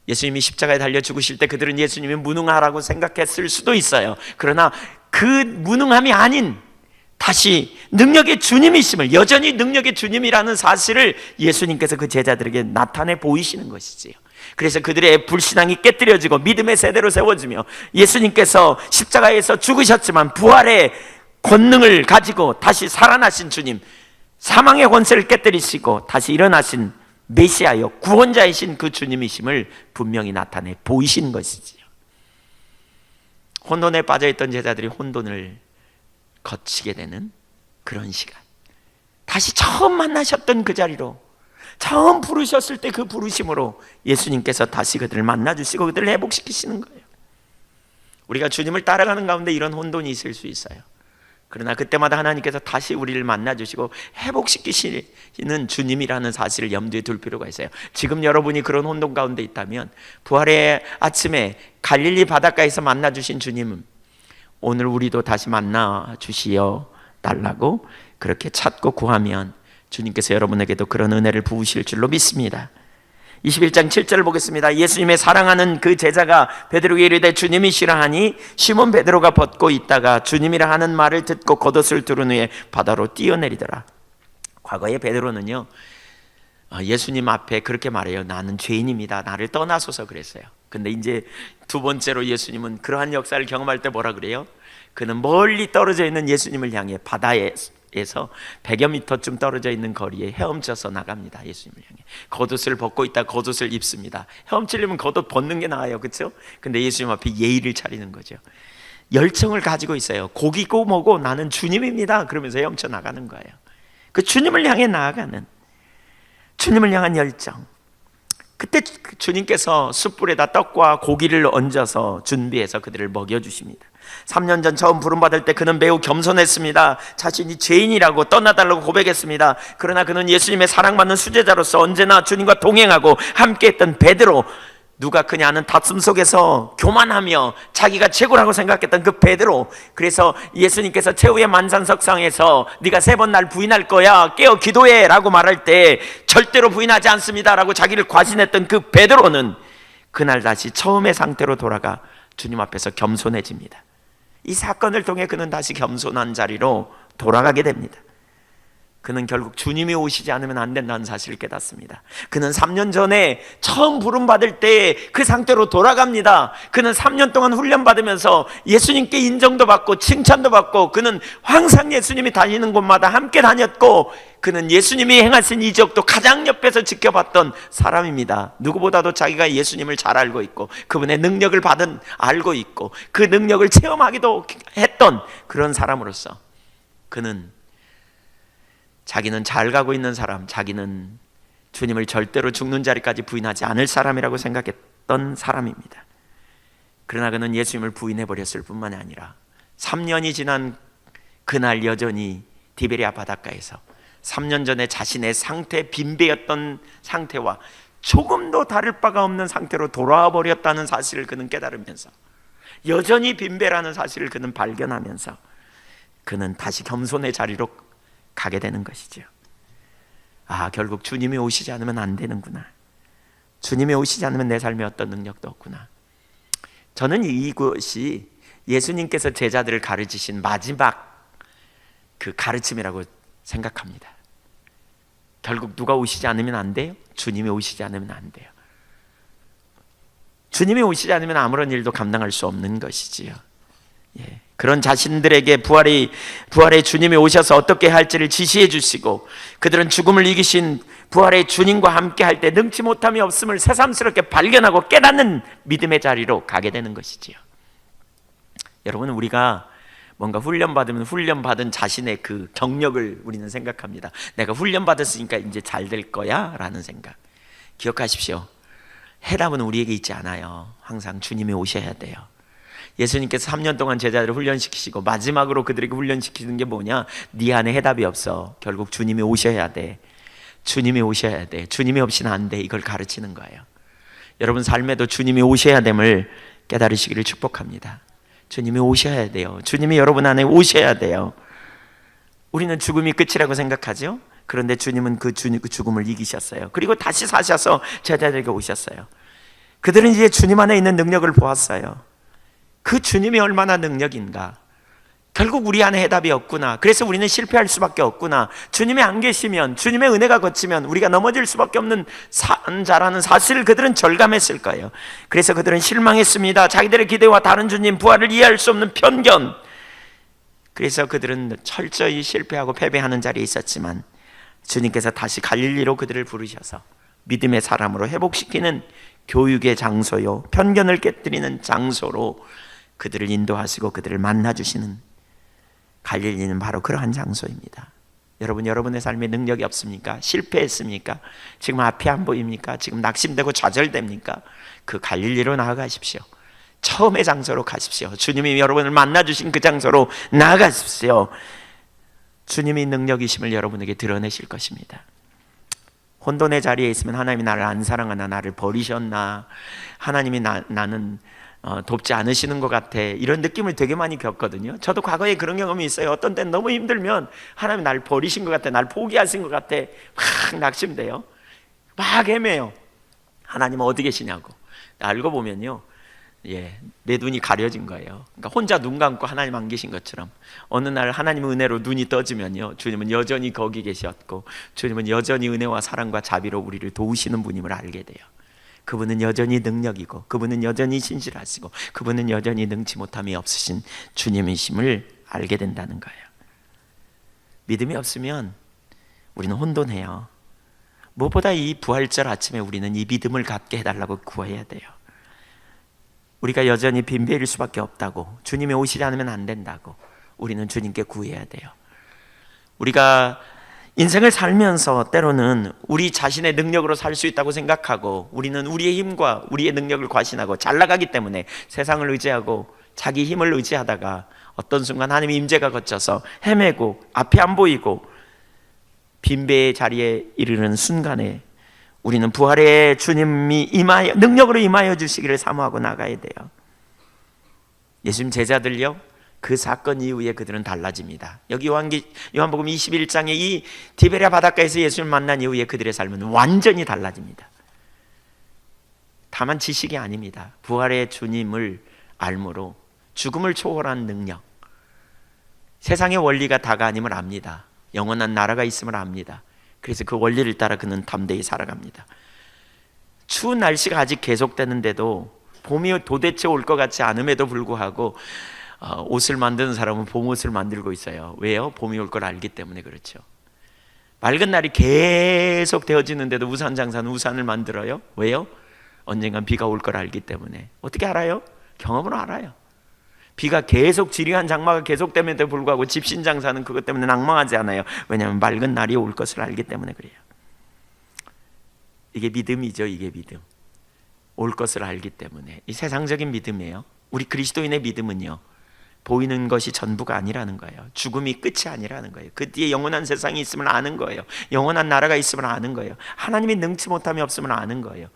Speaker 1: 예수님이 십자가에 달려 죽으실 때 그들은 예수님이 무능하라고 생각했을 수도 있어요. 그러나 그 무능함이 아닌 다시 능력의 주님이심을, 여전히 능력의 주님이라는 사실을 예수님께서 그 제자들에게 나타내 보이시는 것이지요. 그래서 그들의 불신앙이 깨뜨려지고 믿음의 세대로 세워지며 예수님께서 십자가에서 죽으셨지만 부활의 권능을 가지고 다시 살아나신 주님, 사망의 권세를 깨뜨리시고 다시 일어나신 메시아여 구원자이신 그 주님이심을 분명히 나타내 보이신 것이지요. 혼돈에 빠져있던 제자들이 혼돈을 거치게 되는 그런 시간, 다시 처음 만나셨던 그 자리로, 처음 부르셨을 때 그 부르심으로 예수님께서 다시 그들을 만나주시고 그들을 회복시키시는 거예요. 우리가 주님을 따라가는 가운데 이런 혼돈이 있을 수 있어요. 그러나 그때마다 하나님께서 다시 우리를 만나주시고 회복시키시는 주님이라는 사실을 염두에 둘 필요가 있어요. 지금 여러분이 그런 혼돈 가운데 있다면 부활의 아침에 갈릴리 바닷가에서 만나주신 주님은 오늘 우리도 다시 만나주시어 달라고 그렇게 찾고 구하면 주님께서 여러분에게도 그런 은혜를 부으실 줄로 믿습니다. 21장 7절을 보겠습니다. 예수님의 사랑하는 그 제자가 베드로에게 이르되 주님이시라 하니 시몬 베드로가 벗고 있다가 주님이라 하는 말을 듣고 겉옷을 두른 후에 바다로 뛰어내리더라. 과거에 베드로는요, 예수님 앞에 그렇게 말해요. 나는 죄인입니다, 나를 떠나소서 그랬어요. 근데 이제 두 번째로 예수님은 그러한 역사를 경험할 때 뭐라 그래요? 그는 멀리 떨어져 있는 예수님을 향해 바다에서 100여 미터쯤 떨어져 있는 거리에 헤엄쳐서 나갑니다. 예수님을 향해 겉옷을 벗고 있다 겉옷을 입습니다. 헤엄치려면 겉옷 벗는 게 나아요, 그렇죠? 근데 예수님 앞에 예의를 차리는 거죠. 열정을 가지고 있어요. 고기고 뭐고 나는 주님입니다 그러면서 헤엄쳐 나가는 거예요. 그 주님을 향해 나아가는, 주님을 향한 열정, 그때 주님께서 숯불에다 떡과 고기를 얹어서 준비해서 그들을 먹여주십니다. 3년 전 처음 부름받을 때 그는 매우 겸손했습니다. 자신이 죄인이라고 떠나달라고 고백했습니다. 그러나 그는 예수님의 사랑받는 수제자로서 언제나 주님과 동행하고 함께했던 베드로, 누가 그냐 하는 다툼 속에서 교만하며 자기가 최고라고 생각했던 그 베드로, 그래서 예수님께서 최후의 만산석상에서 네가 3번 날 부인할 거야, 깨어 기도해 라고 말할 때 절대로 부인하지 않습니다 라고 자기를 과신했던 그 베드로는 그날 다시 처음의 상태로 돌아가 주님 앞에서 겸손해집니다. 이 사건을 통해 그는 다시 겸손한 자리로 돌아가게 됩니다. 그는 결국 주님이 오시지 않으면 안 된다는 사실을 깨닫습니다. 그는 3년 전에 처음 부름받을 때 그 상태로 돌아갑니다. 그는 3년 동안 훈련받으면서 예수님께 인정도 받고 칭찬도 받고, 그는 항상 예수님이 다니는 곳마다 함께 다녔고, 그는 예수님이 행하신 이적도 가장 옆에서 지켜봤던 사람입니다. 누구보다도 자기가 예수님을 잘 알고 있고 그분의 능력을 알고 있고 그 능력을 체험하기도 했던 그런 사람으로서 자기는 잘 가고 있는 사람, 자기는 주님을 절대로 죽는 자리까지 부인하지 않을 사람이라고 생각했던 사람입니다. 그러나 그는 예수님을 부인해버렸을 뿐만이 아니라 3년이 지난 그날 여전히 디베리아 바닷가에서 3년 전에 자신의 빈배였던 상태와 조금도 다를 바가 없는 상태로 돌아와 버렸다는 사실을 그는 깨달으면서, 여전히 빈배라는 사실을 그는 발견하면서 그는 다시 겸손의 자리로 가게 되는 것이죠. 결국 주님이 오시지 않으면 안 되는구나. 주님이 오시지 않으면 내 삶에 어떤 능력도 없구나. 저는 이것이 예수님께서 제자들을 가르치신 마지막 그 가르침이라고 생각합니다. 결국 누가 오시지 않으면 안 돼요? 주님이 오시지 않으면 안 돼요. 주님이 오시지 않으면 아무런 일도 감당할 수 없는 것이지요. 그런 자신들에게 부활의 주님이 오셔서 어떻게 할지를 지시해 주시고, 그들은 죽음을 이기신 부활의 주님과 함께 할 때 능치 못함이 없음을 새삼스럽게 발견하고 깨닫는 믿음의 자리로 가게 되는 것이지요. 여러분, 우리가 뭔가 훈련받은 자신의 그 경력을 우리는 생각합니다. 내가 훈련받았으니까 이제 잘 될 거야 라는 생각. 기억하십시오. 해답은 우리에게 있지 않아요. 항상 주님이 오셔야 돼요. 예수님께서 3년 동안 제자들을 훈련시키시고 마지막으로 그들에게 훈련시키는 게 뭐냐? 네 안에 해답이 없어. 결국 주님이 오셔야 돼. 주님이 오셔야 돼. 주님이 없이는 안 돼. 이걸 가르치는 거예요. 여러분 삶에도 주님이 오셔야 됨을 깨달으시기를 축복합니다. 주님이 오셔야 돼요. 주님이 여러분 안에 오셔야 돼요. 우리는 죽음이 끝이라고 생각하죠. 그런데 주님은 그 죽음을 이기셨어요. 그리고 다시 사셔서 제자들에게 오셨어요. 그들은 이제 주님 안에 있는 능력을 보았어요. 그 주님이 얼마나 능력인가. 결국 우리 안에 해답이 없구나. 그래서 우리는 실패할 수밖에 없구나. 주님이 안 계시면, 주님의 은혜가 거치면 우리가 넘어질 수밖에 없는 자라는 사실을 그들은 절감했을 거예요. 그래서 그들은 실망했습니다. 자기들의 기대와 다른 주님 부활을 이해할 수 없는 편견. 그래서 그들은 철저히 실패하고 패배하는 자리에 있었지만 주님께서 다시 갈릴리로 그들을 부르셔서 믿음의 사람으로 회복시키는 교육의 장소요, 편견을 깨뜨리는 장소로 그들을 인도하시고 그들을 만나주시는, 갈릴리는 바로 그러한 장소입니다. 여러분, 여러분의 삶에 능력이 없습니까? 실패했습니까? 지금 앞이 안 보입니까? 지금 낙심되고 좌절됩니까? 그 갈릴리로 나아가십시오. 처음의 장소로 가십시오. 주님이 여러분을 만나주신 그 장소로 나아가십시오. 주님이 능력이심을 여러분에게 드러내실 것입니다. 혼돈의 자리에 있으면 하나님이 나를 안 사랑하나, 나를 버리셨나, 하나님이 나는 돕지 않으시는 것 같아, 이런 느낌을 되게 많이 겪거든요. 저도 과거에 그런 경험이 있어요. 어떤 때는 너무 힘들면 하나님이 나를 버리신 것 같아, 나를 포기하신 것 같아, 막 낙심돼요. 막 헤매요. 하나님은 어디 계시냐고. 알고 보면요, 내 눈이 가려진 거예요. 그러니까 혼자 눈 감고 하나님 안 계신 것처럼 어느 날 하나님의 은혜로 눈이 떠지면요, 주님은 여전히 거기 계셨고 주님은 여전히 은혜와 사랑과 자비로 우리를 도우시는 분임을 알게 돼요. 그분은 여전히 능력이고 그분은 여전히 신실하시고 그분은 여전히 능치 못함이 없으신 주님이심을 알게 된다는 거예요. 믿음이 없으면 우리는 혼돈해요. 무엇보다 이 부활절 아침에 우리는 이 믿음을 갖게 해달라고 구해야 돼요. 우리가 여전히 빈배일 수밖에 없다고, 주님이 오시지 않으면 안 된다고 우리는 주님께 구해야 돼요. 우리가 인생을 살면서 때로는 우리 자신의 능력으로 살 수 있다고 생각하고 우리는 우리의 힘과 우리의 능력을 과신하고 잘 나가기 때문에 세상을 의지하고 자기 힘을 의지하다가 어떤 순간 하나님의 임재가 거쳐서 헤매고 앞이 안 보이고 빈배의 자리에 이르는 순간에 우리는 부활의 주님이 능력으로 임하여 주시기를 사모하고 나가야 돼요. 예수님 제자들요, 그 사건 이후에 그들은 달라집니다. 여기 요한복음 21장에 이 디베랴 바닷가에서 예수님을 만난 이후에 그들의 삶은 완전히 달라집니다. 다만 지식이 아닙니다. 부활의 주님을 알므로 죽음을 초월한 능력, 세상의 원리가 다가 아님을 압니다. 영원한 나라가 있음을 압니다. 그래서 그 원리를 따라 그는 담대히 살아갑니다. 추운 날씨가 아직 계속되는데도 봄이 도대체 올 것 같지 않음에도 불구하고 옷을 만드는 사람은 봄옷을 만들고 있어요. 왜요? 봄이 올 걸 알기 때문에 그렇죠. 맑은 날이 계속 되어지는데도 우산 장사는 우산을 만들어요. 왜요? 언젠간 비가 올 걸 알기 때문에. 어떻게 알아요? 경험으로 알아요. 비가 계속 지리한 장마가 계속됨에도 불구하고 집신 장사는 그것 때문에 낭망하지 않아요. 왜냐하면 맑은 날이 올 것을 알기 때문에 그래요. 이게 믿음이죠. 이게 믿음. 올 것을 알기 때문에. 이 세상적인 믿음이에요. 우리 그리스도인의 믿음은요, 보이는 것이 전부가 아니라는 거예요. 죽음이 끝이 아니라는 거예요. 그 뒤에 영원한 세상이 있음을 아는 거예요. 영원한 나라가 있음을 아는 거예요. 하나님이 능치 못함이 없음을 아는 거예요.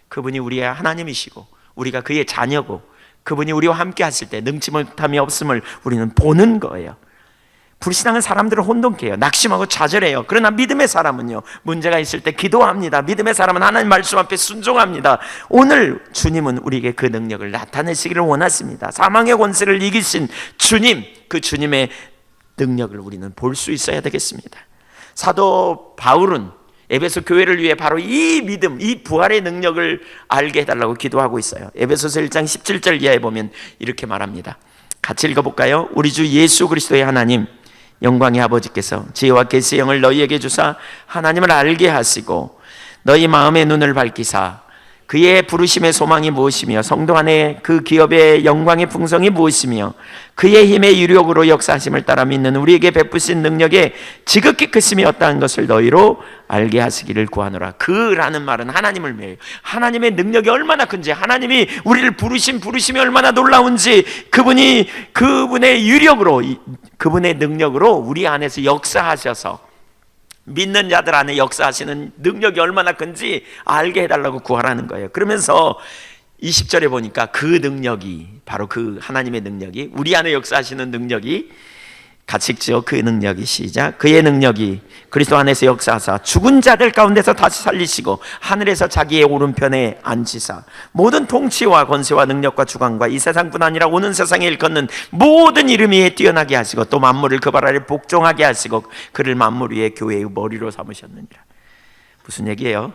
Speaker 1: 그분이 우리의 하나님이시고 우리가 그의 자녀고 그분이 우리와 함께 하실 때 능치 못함이 없음을 우리는 보는 거예요. 불신앙은 사람들을 혼돈케 해요. 낙심하고 좌절해요. 그러나 믿음의 사람은요, 문제가 있을 때 기도합니다. 믿음의 사람은 하나님 말씀 앞에 순종합니다. 오늘 주님은 우리에게 그 능력을 나타내시기를 원하십니다. 사망의 권세를 이기신 주님, 그 주님의 능력을 우리는 볼 수 있어야 되겠습니다. 사도 바울은 에베소 교회를 위해 바로 이 믿음, 이 부활의 능력을 알게 해달라고 기도하고 있어요. 에베소서 1장 17절 이하에 보면 이렇게 말합니다. 같이 읽어볼까요? 우리 주 예수 그리스도의 하나님, 영광의 아버지께서 지혜와 계시의 영을 너희에게 주사 하나님을 알게 하시고 너희 마음의 눈을 밝히사 그의 부르심의 소망이 무엇이며 성도 안에 그 기업의 영광의 풍성이 무엇이며 그의 힘의 유력으로 역사하심을 따라 믿는 우리에게 베푸신 능력의 지극히 크심이 어떠한 것을 너희로 알게 하시기를 구하노라. 그라는 말은 하나님을 매요. 하나님의 능력이 얼마나 큰지, 하나님이 우리를 부르심이 얼마나 놀라운지, 그분의 유력으로, 그분의 능력으로 우리 안에서 역사하셔서 믿는 자들 안에 역사하시는 능력이 얼마나 큰지 알게 해달라고 구하라는 거예요. 그러면서 20절에 보니까 그 능력이, 바로 그 하나님의 능력이, 우리 안에 역사하시는 능력이, 같이 읽죠. 그 능력이, 시작. 그의 능력이 그리스도 안에서 역사하사 죽은 자들 가운데서 다시 살리시고 하늘에서 자기의 오른편에 앉히사 모든 통치와 권세와 능력과 주관과 이 세상뿐 아니라 오는 세상에 일컫는 모든 이름 위에 뛰어나게 하시고 또 만물을 그 발 아래 복종하게 하시고 그를 만물 위에 교회의 머리로 삼으셨느니라. 무슨 얘기예요?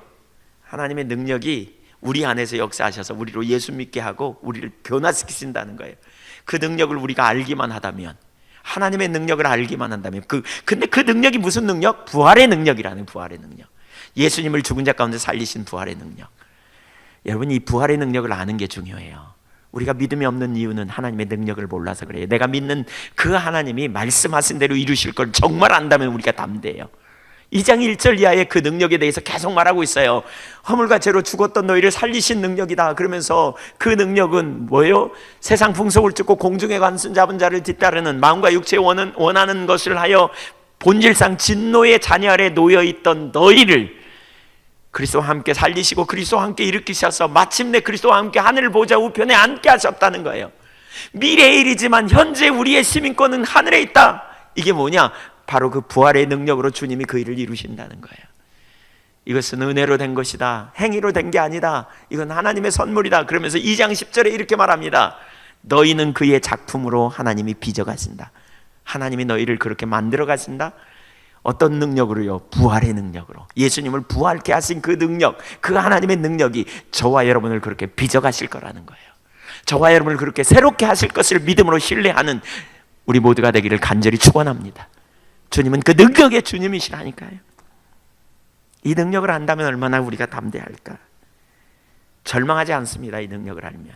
Speaker 1: 하나님의 능력이 우리 안에서 역사하셔서 우리로 예수 믿게 하고 우리를 변화시키신다는 거예요. 그 능력을 우리가 알기만 하다면, 하나님의 능력을 알기만 한다면, 근데 그 능력이 무슨 능력? 부활의 능력이라는, 부활의 능력. 예수님을 죽은 자 가운데 살리신 부활의 능력. 여러분, 이 부활의 능력을 아는 게 중요해요. 우리가 믿음이 없는 이유는 하나님의 능력을 몰라서 그래요. 내가 믿는 그 하나님이 말씀하신 대로 이루실 걸 정말 안다면 우리가 담대해요. 2장 1절 이하의 그 능력에 대해서 계속 말하고 있어요. 허물과 죄로 죽었던 너희를 살리신 능력이다. 그러면서 그 능력은 뭐예요? 세상 풍속을 쫓고 공중에 관순 잡은 자를 뒤따르는 마음과 육체에 원하는 것을 하여 본질상 진노의 자녀 아래 놓여있던 너희를 그리스도와 함께 살리시고 그리스도와 함께 일으키셔서 마침내 그리스도와 함께 하늘 보좌 우편에 앉게 하셨다는 거예요. 미래의 일이지만 현재 우리의 시민권은 하늘에 있다. 이게 뭐냐? 바로 그 부활의 능력으로 주님이 그 일을 이루신다는 거예요. 이것은 은혜로 된 것이다. 행위로 된 게 아니다. 이건 하나님의 선물이다. 그러면서 2장 10절에 이렇게 말합니다. 너희는 그의 작품으로 하나님이 빚어가신다. 하나님이 너희를 그렇게 만들어 가신다. 어떤 능력으로요? 부활의 능력으로. 예수님을 부활케 하신 그 능력, 그 하나님의 능력이 저와 여러분을 그렇게 빚어가실 거라는 거예요. 저와 여러분을 그렇게 새롭게 하실 것을 믿음으로 신뢰하는 우리 모두가 되기를 간절히 축원합니다. 주님은 그 능력의 주님이시라니까요. 이 능력을 안다면 얼마나 우리가 담대할까? 절망하지 않습니다. 이 능력을 알면.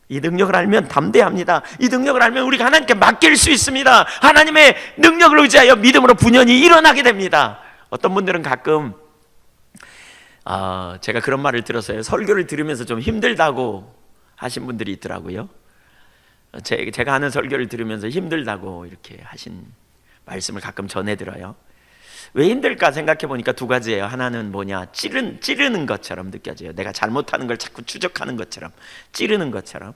Speaker 1: 이 능력을 알면 담대합니다. 이 능력을 알면 우리가 하나님께 맡길 수 있습니다. 하나님의 능력을 의지하여 믿음으로 분연히 일어나게 됩니다. 어떤 분들은 가끔 제가 그런 말을 들었어요. 설교를 들으면서 좀 힘들다고 하신 분들이 있더라고요. 제가 하는 설교를 들으면서 힘들다고 이렇게 하신 말씀을 가끔 전해 들어요. 왜 힘들까 생각해 보니까 두 가지예요. 하나는 뭐냐, 찌르는 것처럼 느껴져요. 내가 잘못하는 걸 자꾸 추적하는 것처럼, 찌르는 것처럼.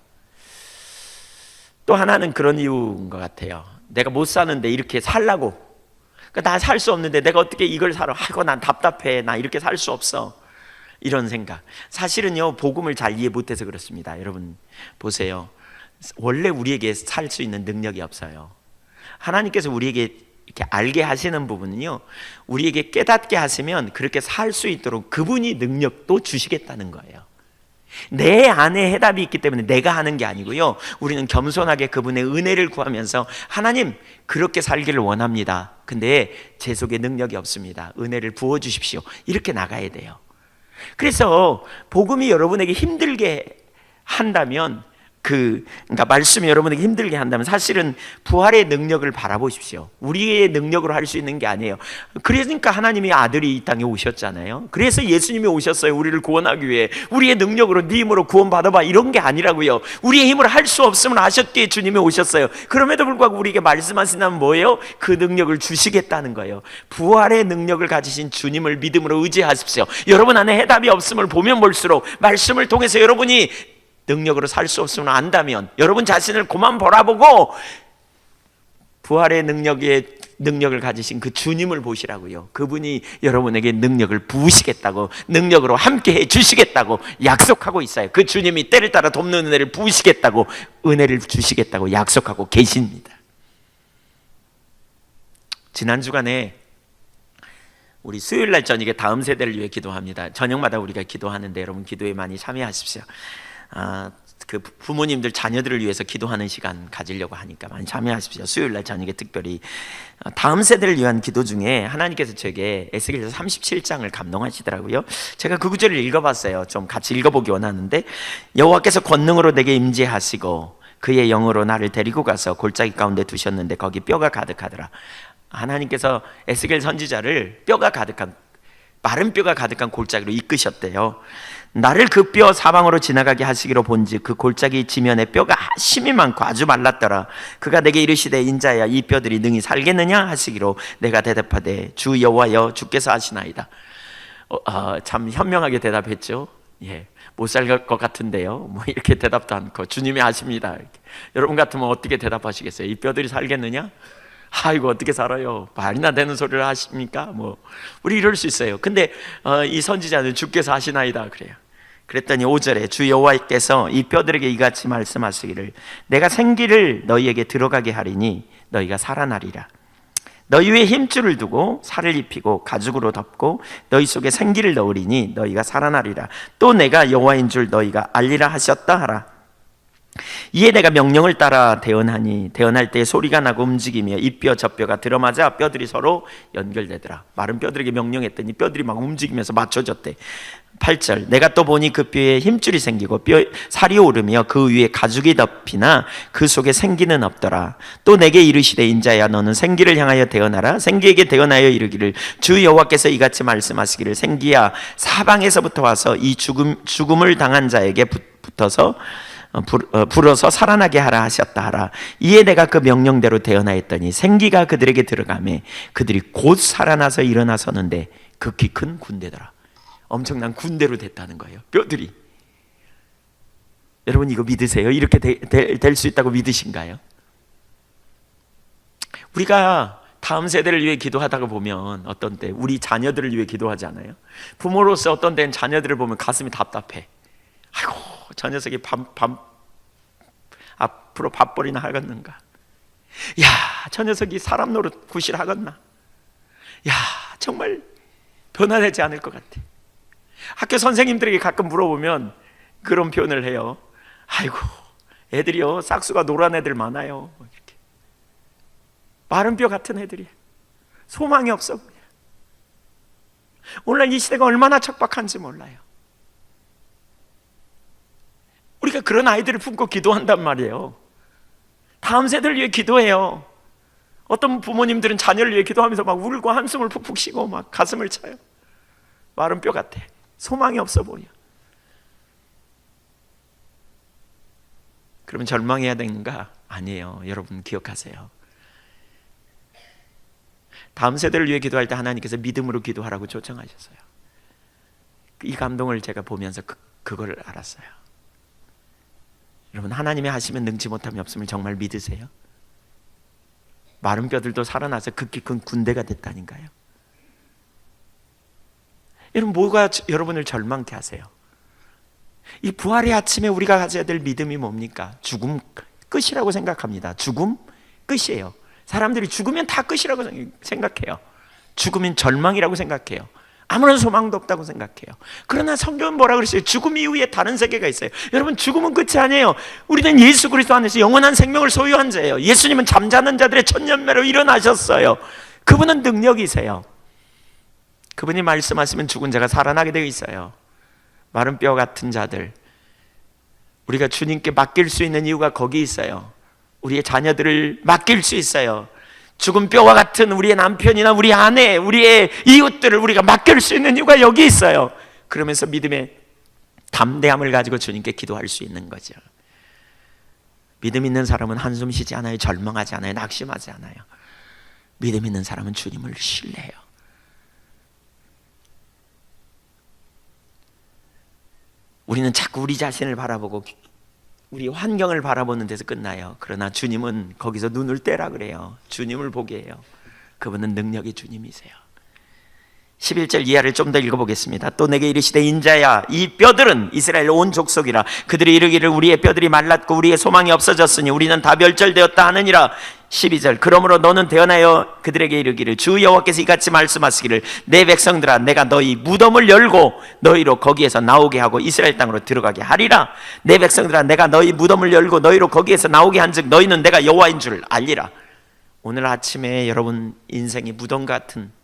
Speaker 1: 또 하나는 그런 이유인 것 같아요. 내가 못 사는데 이렇게 살라고, 그러니까 나 살 수 없는데 내가 어떻게 이걸 살아? 아이고 난 답답해, 나 이렇게 살 수 없어, 이런 생각. 사실은요, 복음을 잘 이해 못해서 그렇습니다. 여러분 보세요, 원래 우리에게 살 수 있는 능력이 없어요. 하나님께서 우리에게 이렇게 알게 하시는 부분은요, 우리에게 깨닫게 하시면 그렇게 살 수 있도록 그분이 능력도 주시겠다는 거예요. 내 안에 해답이 있기 때문에 내가 하는 게 아니고요, 우리는 겸손하게 그분의 은혜를 구하면서 하나님 그렇게 살기를 원합니다, 근데 제 속에 능력이 없습니다, 은혜를 부어주십시오, 이렇게 나가야 돼요. 그래서 복음이 여러분에게 힘들게 한다면, 그러니까 말씀이 여러분에게 힘들게 한다면 사실은 부활의 능력을 바라보십시오. 우리의 능력으로 할 수 있는 게 아니에요. 그러니까 하나님이 아들이 이 땅에 오셨잖아요. 그래서 예수님이 오셨어요. 우리를 구원하기 위해. 우리의 능력으로 네 힘으로 구원 받아봐, 이런 게 아니라고요. 우리의 힘으로 할 수 없음을 아셨기에 주님이 오셨어요. 그럼에도 불구하고 우리에게 말씀하신다면 뭐예요? 그 능력을 주시겠다는 거예요. 부활의 능력을 가지신 주님을 믿음으로 의지하십시오. 여러분 안에 해답이 없음을 보면 볼수록 말씀을 통해서 여러분이 능력으로 살 수 없음을 안다면 여러분 자신을 그만 바라보고 부활의 능력을 가지신 그 주님을 보시라고요. 그분이 여러분에게 능력을 부으시겠다고, 능력으로 함께 해 주시겠다고 약속하고 있어요. 그 주님이 때를 따라 돕는 은혜를 부으시겠다고, 은혜를 주시겠다고 약속하고 계십니다. 지난 주간에 우리 수요일날 저녁에 다음 세대를 위해 기도합니다. 저녁마다 우리가 기도하는데 여러분 기도에 많이 참여하십시오. 그 부모님들 자녀들을 위해서 기도하는 시간 가지려고 하니까 많이 참여하십시오. 수요일날 저녁에 특별히 다음 세대를 위한 기도 중에 하나님께서 제게 에스겔서 37장을 감동하시더라고요. 제가 그 구절을 읽어봤어요. 좀 같이 읽어보기 원하는데, 여호와께서 권능으로 내게 임재하시고 그의 영으로 나를 데리고 가서 골짜기 가운데 두셨는데 거기 뼈가 가득하더라. 하나님께서 에스겔 선지자를 뼈가 가득한, 마른 뼈가 가득한 골짜기로 이끄셨대요. 나를 그 뼈 사방으로 지나가게 하시기로 본즉 그 골짜기 지면에 뼈가 심이 많고 아주 말랐더라. 그가 내게 이르시되 인자야 이 뼈들이 능히 살겠느냐 하시기로 내가 대답하되 주 여호와여 주께서 하시나이다. 참 현명하게 대답했죠. 못 살 것 같은데요, 뭐 이렇게 대답도 않고 주님이 하십니다. 이렇게. 여러분 같으면 어떻게 대답하시겠어요? 이 뼈들이 살겠느냐? 아이고 어떻게 살아요? 말이나 되는 소리를 하십니까? 뭐 우리 이럴 수 있어요. 근데 이 선지자는 주께서 하시나이다 그래요. 그랬더니 5절에 주 여호와께서 이 뼈들에게 이같이 말씀하시기를 내가 생기를 너희에게 들어가게 하리니 너희가 살아나리라. 너희 위에 힘줄을 두고 살을 입히고 가죽으로 덮고 너희 속에 생기를 넣으리니 너희가 살아나리라. 또 내가 여호와인 줄 너희가 알리라 하셨다 하라. 이에 내가 명령을 따라 대언하니 대언할 때 소리가 나고 움직이며 이 뼈 저 뼈가 들어맞아 뼈들이 서로 연결되더라. 마른 뼈들에게 명령했더니 뼈들이 막 움직이면서 맞춰졌대. 8절 내가 또 보니 그 뼈에 힘줄이 생기고 뼈 살이 오르며 그 위에 가죽이 덮이나 그 속에 생기는 없더라. 또 내게 이르시되 인자야 너는 생기를 향하여 대언하라. 생기에게 대언하여 이르기를 주 여호와께서 이같이 말씀하시기를 생기야 사방에서부터 와서 이 죽음을 당한 자에게 붙어서 불어서 살아나게 하라 하셨다 하라. 이에 내가 그 명령대로 대언하였더니 생기가 그들에게 들어가매 그들이 곧 살아나서 일어나서는데 극히 큰 군대더라. 엄청난 군대로 됐다는 거예요. 뼈들이. 여러분 이거 믿으세요? 이렇게 될 수 있다고 믿으신가요? 우리가 다음 세대를 위해 기도하다가 보면 어떤 때 우리 자녀들을 위해 기도하잖아요. 부모로서 어떤 때는 자녀들을 보면 가슴이 답답해. 아이고 저 녀석이 앞으로 밥벌이나 하겠는가? 야, 저 녀석이 사람 노릇 구실하겠나? 야, 정말 변화되지 않을 것 같아. 학교 선생님들에게 가끔 물어보면 그런 표현을 해요. 아이고, 애들이요 싹수가 노란 애들 많아요. 이렇게. 마른 뼈 같은 애들이 소망이 없어. 오늘날 이 시대가 얼마나 척박한지 몰라요. 우리가 그런 아이들을 품고 기도한단 말이에요. 다음 세대를 위해 기도해요. 어떤 부모님들은 자녀를 위해 기도하면서 막 울고 한숨을 푹푹 쉬고 막 가슴을 차요. 마른 뼈 같아. 소망이 없어 보여. 그러면 절망해야 되는가? 아니에요. 여러분 기억하세요. 다음 세대를 위해 기도할 때 하나님께서 믿음으로 기도하라고 초청하셨어요. 이 감동을 제가 보면서 그걸 알았어요. 여러분, 하나님이 하시면 능치 못함이 없음을 정말 믿으세요? 마른 뼈들도 살아나서 극히 큰 군대가 됐다니까요. 여러분, 뭐가 여러분을 절망케 하세요? 이 부활의 아침에 우리가 가져야 될 믿음이 뭡니까? 죽음 끝이라고 생각합니다. 죽음 끝이에요. 사람들이 죽으면 다 끝이라고 생각해요. 죽으면 절망이라고 생각해요. 아무런 소망도 없다고 생각해요. 그러나 성경은 뭐라 그랬어요? 죽음 이후에 다른 세계가 있어요. 여러분, 죽음은 끝이 아니에요. 우리는 예수 그리스도 안에서 영원한 생명을 소유한 자예요. 예수님은 잠자는 자들의 천년매로 일어나셨어요. 그분은 능력이세요. 그분이 말씀하시면 죽은 자가 살아나게 되어 있어요. 마른 뼈 같은 자들, 우리가 주님께 맡길 수 있는 이유가 거기 있어요. 우리의 자녀들을 맡길 수 있어요. 죽은 뼈와 같은 우리의 남편이나 우리 아내, 우리의 이웃들을 우리가 맡길 수 있는 이유가 여기 있어요. 그러면서 믿음의 담대함을 가지고 주님께 기도할 수 있는 거죠. 믿음 있는 사람은 한숨 쉬지 않아요. 절망하지 않아요. 낙심하지 않아요. 믿음 있는 사람은 주님을 신뢰해요. 우리는 자꾸 우리 자신을 바라보고 우리 환경을 바라보는 데서 끝나요. 그러나 주님은 거기서 눈을 떼라 그래요. 주님을 보게 해요. 그분은 능력의 주님이세요. 11절 이하를 좀 더 읽어보겠습니다. 또 내게 이르시되 인자야, 이 뼈들은 이스라엘 온 족속이라. 그들이 이르기를 우리의 뼈들이 말랐고 우리의 소망이 없어졌으니 우리는 다 멸절되었다 하느니라. 12절 그러므로 너는 대언하여 그들에게 이르기를 주 여호와께서 이같이 말씀하시기를 내 백성들아, 내가 너희 무덤을 열고 너희로 거기에서 나오게 하고 이스라엘 땅으로 들어가게 하리라. 내 백성들아, 내가 너희 무덤을 열고 너희로 거기에서 나오게 한즉 너희는 내가 여호와인 줄 알리라. 오늘 아침에 여러분 인생이 무덤 같은,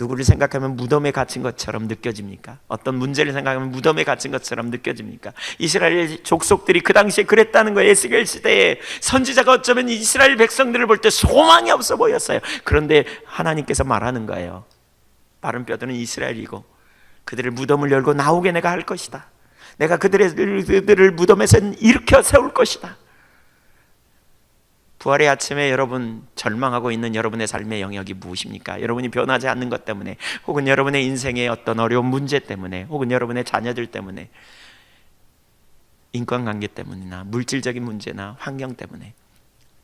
Speaker 1: 누구를 생각하면 무덤에 갇힌 것처럼 느껴집니까? 어떤 문제를 생각하면 무덤에 갇힌 것처럼 느껴집니까? 이스라엘 족속들이 그 당시에 그랬다는 거예요. 에스겔 시대에 선지자가 어쩌면 이스라엘 백성들을 볼 때 소망이 없어 보였어요. 그런데 하나님께서 말하는 거예요. 마른 뼈들은 이스라엘이고 그들을 무덤을 열고 나오게 내가 할 것이다. 내가 그들을 무덤에서 일으켜 세울 것이다. 부활의 아침에 여러분 절망하고 있는 여러분의 삶의 영역이 무엇입니까? 여러분이 변하지 않는 것 때문에, 혹은 여러분의 인생의 어떤 어려운 문제 때문에, 혹은 여러분의 자녀들 때문에, 인간관계 때문이나 물질적인 문제나 환경 때문에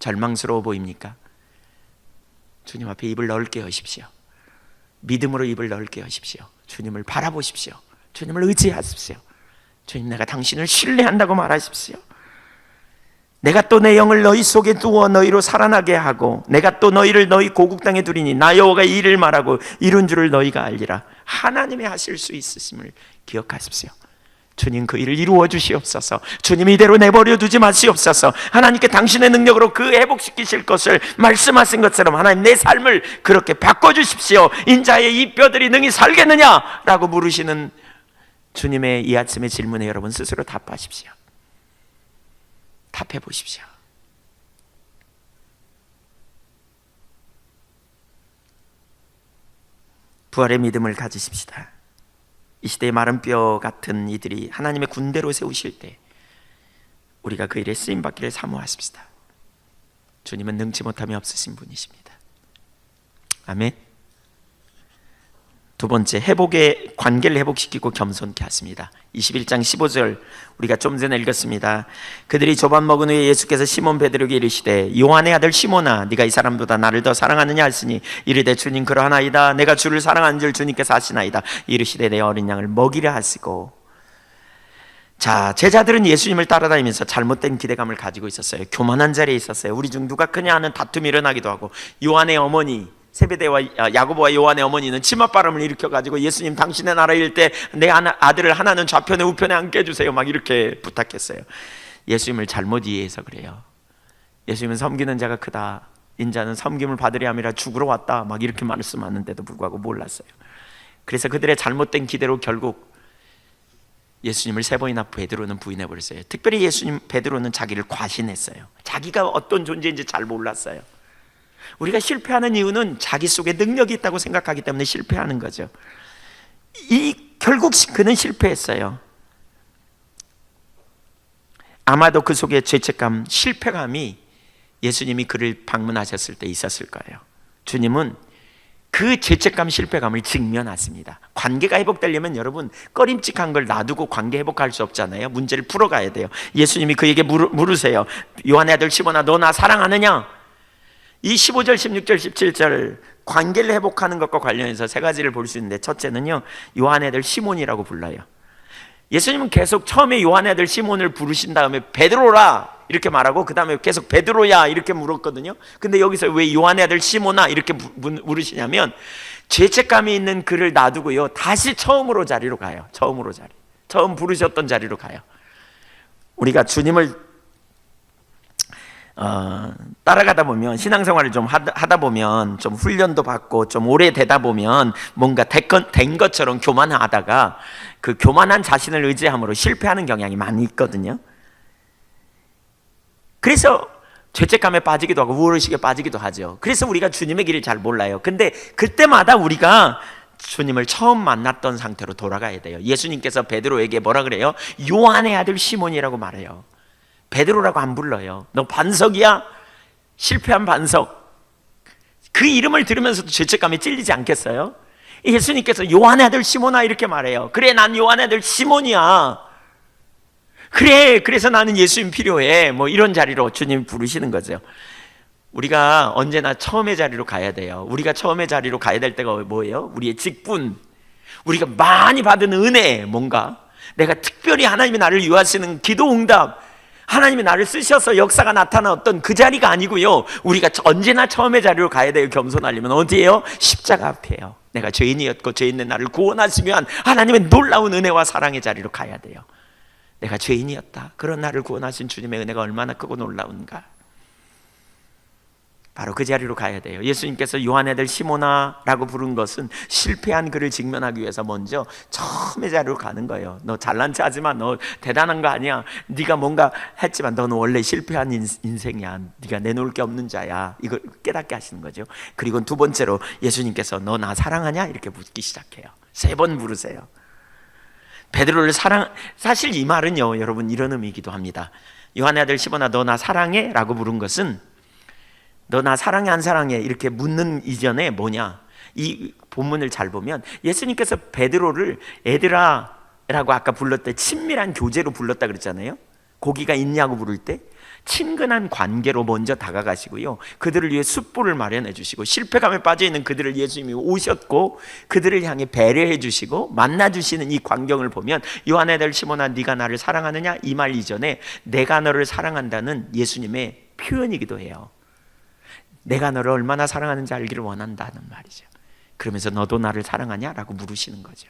Speaker 1: 절망스러워 보입니까? 주님 앞에 입을 넓게 여십시오. 믿음으로 입을 넓게 여십시오. 주님을 바라보십시오. 주님을 의지하십시오. 주님, 내가 당신을 신뢰한다고 말하십시오. 내가 또 내 영을 너희 속에 두어 너희로 살아나게 하고 내가 또 너희를 너희 고국 땅에 두리니 나 여호와가 이 일을 말하고 이룬 줄을 너희가 알리라. 하나님이 하실 수 있으심을 기억하십시오. 주님, 그 일을 이루어 주시옵소서. 주님, 이대로 내버려 두지 마시옵소서. 하나님께 당신의 능력으로 그 회복시키실 것을 말씀하신 것처럼 하나님 내 삶을 그렇게 바꿔주십시오. 인자의 이 뼈들이 능히 살겠느냐? 라고 물으시는 주님의 이 아침의 질문에 여러분 스스로 답하십시오. 답해 보십시오. 부활의 믿음을 가지십시다. 이 시대의 마른 뼈 같은 이들이 하나님의 군대로 세우실 때 우리가 그 일에 쓰임받기를 사모하십시다. 주님은 능치 못함이 없으신 분이십니다. 아멘. 두 번째, 회복의 관계를 회복시키고 겸손케 하십니다. 21장 15절 우리가 좀 전에 읽었습니다. 그들이 조반 먹은 후에 예수께서 시몬 베드로에게 이르시되 요한의 아들 시몬아, 네가 이 사람보다 나를 더 사랑하느냐 하시니 이르되 주님 그러하나이다. 내가 주를 사랑하는 줄 주님께서 아시나이다. 이르시되 내 어린 양을 먹이려 하시고. 자, 제자들은 예수님을 따라다니면서 잘못된 기대감을 가지고 있었어요. 교만한 자리에 있었어요. 우리 중 누가 크냐 하는 다툼이 일어나기도 하고, 요한의 어머니 세베대와 야고보와 요한의 어머니는 치맛바람을 일으켜가지고 예수님, 당신의 나라일 때 내 아들을 하나는 좌편에 우편에 앉게 해주세요 막 이렇게 부탁했어요. 예수님을 잘못 이해해서 그래요. 예수님은 섬기는 자가 크다, 인자는 섬김을 받으려 함이라 죽으러 왔다 막 이렇게 말씀하는데도 불구하고 몰랐어요. 그래서 그들의 잘못된 기대로 결국 예수님을 세 번이나 베드로는 부인해버렸어요. 특별히 베드로는 자기를 과신했어요. 자기가 어떤 존재인지 잘 몰랐어요. 우리가 실패하는 이유는 자기 속에 능력이 있다고 생각하기 때문에 실패하는 거죠. 결국 그는 실패했어요. 아마도 그 속에 죄책감, 실패감이 예수님이 그를 방문하셨을 때 있었을 거예요. 주님은 그 죄책감, 실패감을 직면하십니다. 관계가 회복되려면 여러분, 꺼림칙한 걸 놔두고 관계 회복할 수 없잖아요. 문제를 풀어가야 돼요. 예수님이 그에게 물으세요. 요한의 아들 시몬아, 너 나 사랑하느냐? 이 15절, 16절, 17절 관계를 회복하는 것과 관련해서 세 가지를 볼 수 있는데, 첫째는요, 요한의 아들 시몬이라고 불러요. 예수님은 계속 처음에 요한의 아들 시몬을 부르신 다음에 베드로라 이렇게 말하고, 그 다음에 계속 베드로야 이렇게 물었거든요. 근데 여기서 왜 요한의 아들 시몬아 이렇게 물으시냐면, 죄책감이 있는 그를 놔두고요, 다시 처음으로 자리로 가요. 처음으로 자리, 처음 부르셨던 자리로 가요. 우리가 주님을 따라가다 보면, 신앙생활을 좀 하다 보면, 좀 훈련도 받고 좀 오래 되다 보면 뭔가 된 것처럼 교만하다가 그 교만한 자신을 의지함으로 실패하는 경향이 많이 있거든요. 그래서 죄책감에 빠지기도 하고 우월의식에 빠지기도 하죠. 그래서 우리가 주님의 길을 잘 몰라요. 근데 그때마다 우리가 주님을 처음 만났던 상태로 돌아가야 돼요. 예수님께서 베드로에게 뭐라 그래요? 요한의 아들 시몬이라고 말해요. 베드로라고 안 불러요. 너 반석이야? 실패한 반석. 그 이름을 들으면서도 죄책감에 찔리지 않겠어요? 예수님께서 요한의 아들 시몬아 이렇게 말해요. 그래, 난 요한의 아들 시몬이야. 그래, 그래서 나는 예수님 필요해. 뭐 이런 자리로 주님 부르시는 거죠. 우리가 언제나 처음의 자리로 가야 돼요. 우리가 처음의 자리로 가야 될 때가 뭐예요? 우리의 직분, 우리가 많이 받은 은혜, 뭔가 내가 특별히 하나님이 나를 유하시는 기도 응답, 하나님이 나를 쓰셔서 역사가 나타났던 그 자리가 아니고요, 우리가 언제나 처음의 자리로 가야 돼요. 겸손하려면 어디예요? 십자가 앞이에요. 내가 죄인이었고 죄 있는 나를 구원하시면 하나님의 놀라운 은혜와 사랑의 자리로 가야 돼요. 내가 죄인이었다, 그런 나를 구원하신 주님의 은혜가 얼마나 크고 놀라운가. 바로 그 자리로 가야 돼요. 예수님께서 요한의 아들 시몬아라고 부른 것은 실패한 그를 직면하기 위해서 먼저 처음의 자리로 가는 거예요. 너 잘난 체 하지만 너 대단한 거 아니야. 네가 뭔가 했지만 너는 원래 실패한 인생이야. 네가 내놓을 게 없는 자야. 이걸 깨닫게 하시는 거죠. 그리고 두 번째로 예수님께서 너 나 사랑하냐? 이렇게 묻기 시작해요. 3번 물으세요. 베드로를 사실 이 말은요, 여러분, 이런 의미이기도 합니다. 요한의 아들 시몬아, 너 나 사랑해? 라고 물은 것은 너 나 사랑해 안 사랑해 이렇게 묻는 이전에 뭐냐, 이 본문을 잘 보면 예수님께서 베드로를 애들아 라고 아까 불렀을 때 친밀한 교제로 불렀다 그랬잖아요. 고기가 있냐고 부를 때 친근한 관계로 먼저 다가가시고요, 그들을 위해 숯불을 마련해 주시고, 실패감에 빠져있는 그들을 예수님이 오셨고 그들을 향해 배려해 주시고 만나 주시는 이 광경을 보면, 요한의 아들 시몬아 네가 나를 사랑하느냐? 이 말 이전에 내가 너를 사랑한다는 예수님의 표현이기도 해요. 내가 너를 얼마나 사랑하는지 알기를 원한다는 말이죠. 그러면서 너도 나를 사랑하냐? 라고 물으시는 거죠.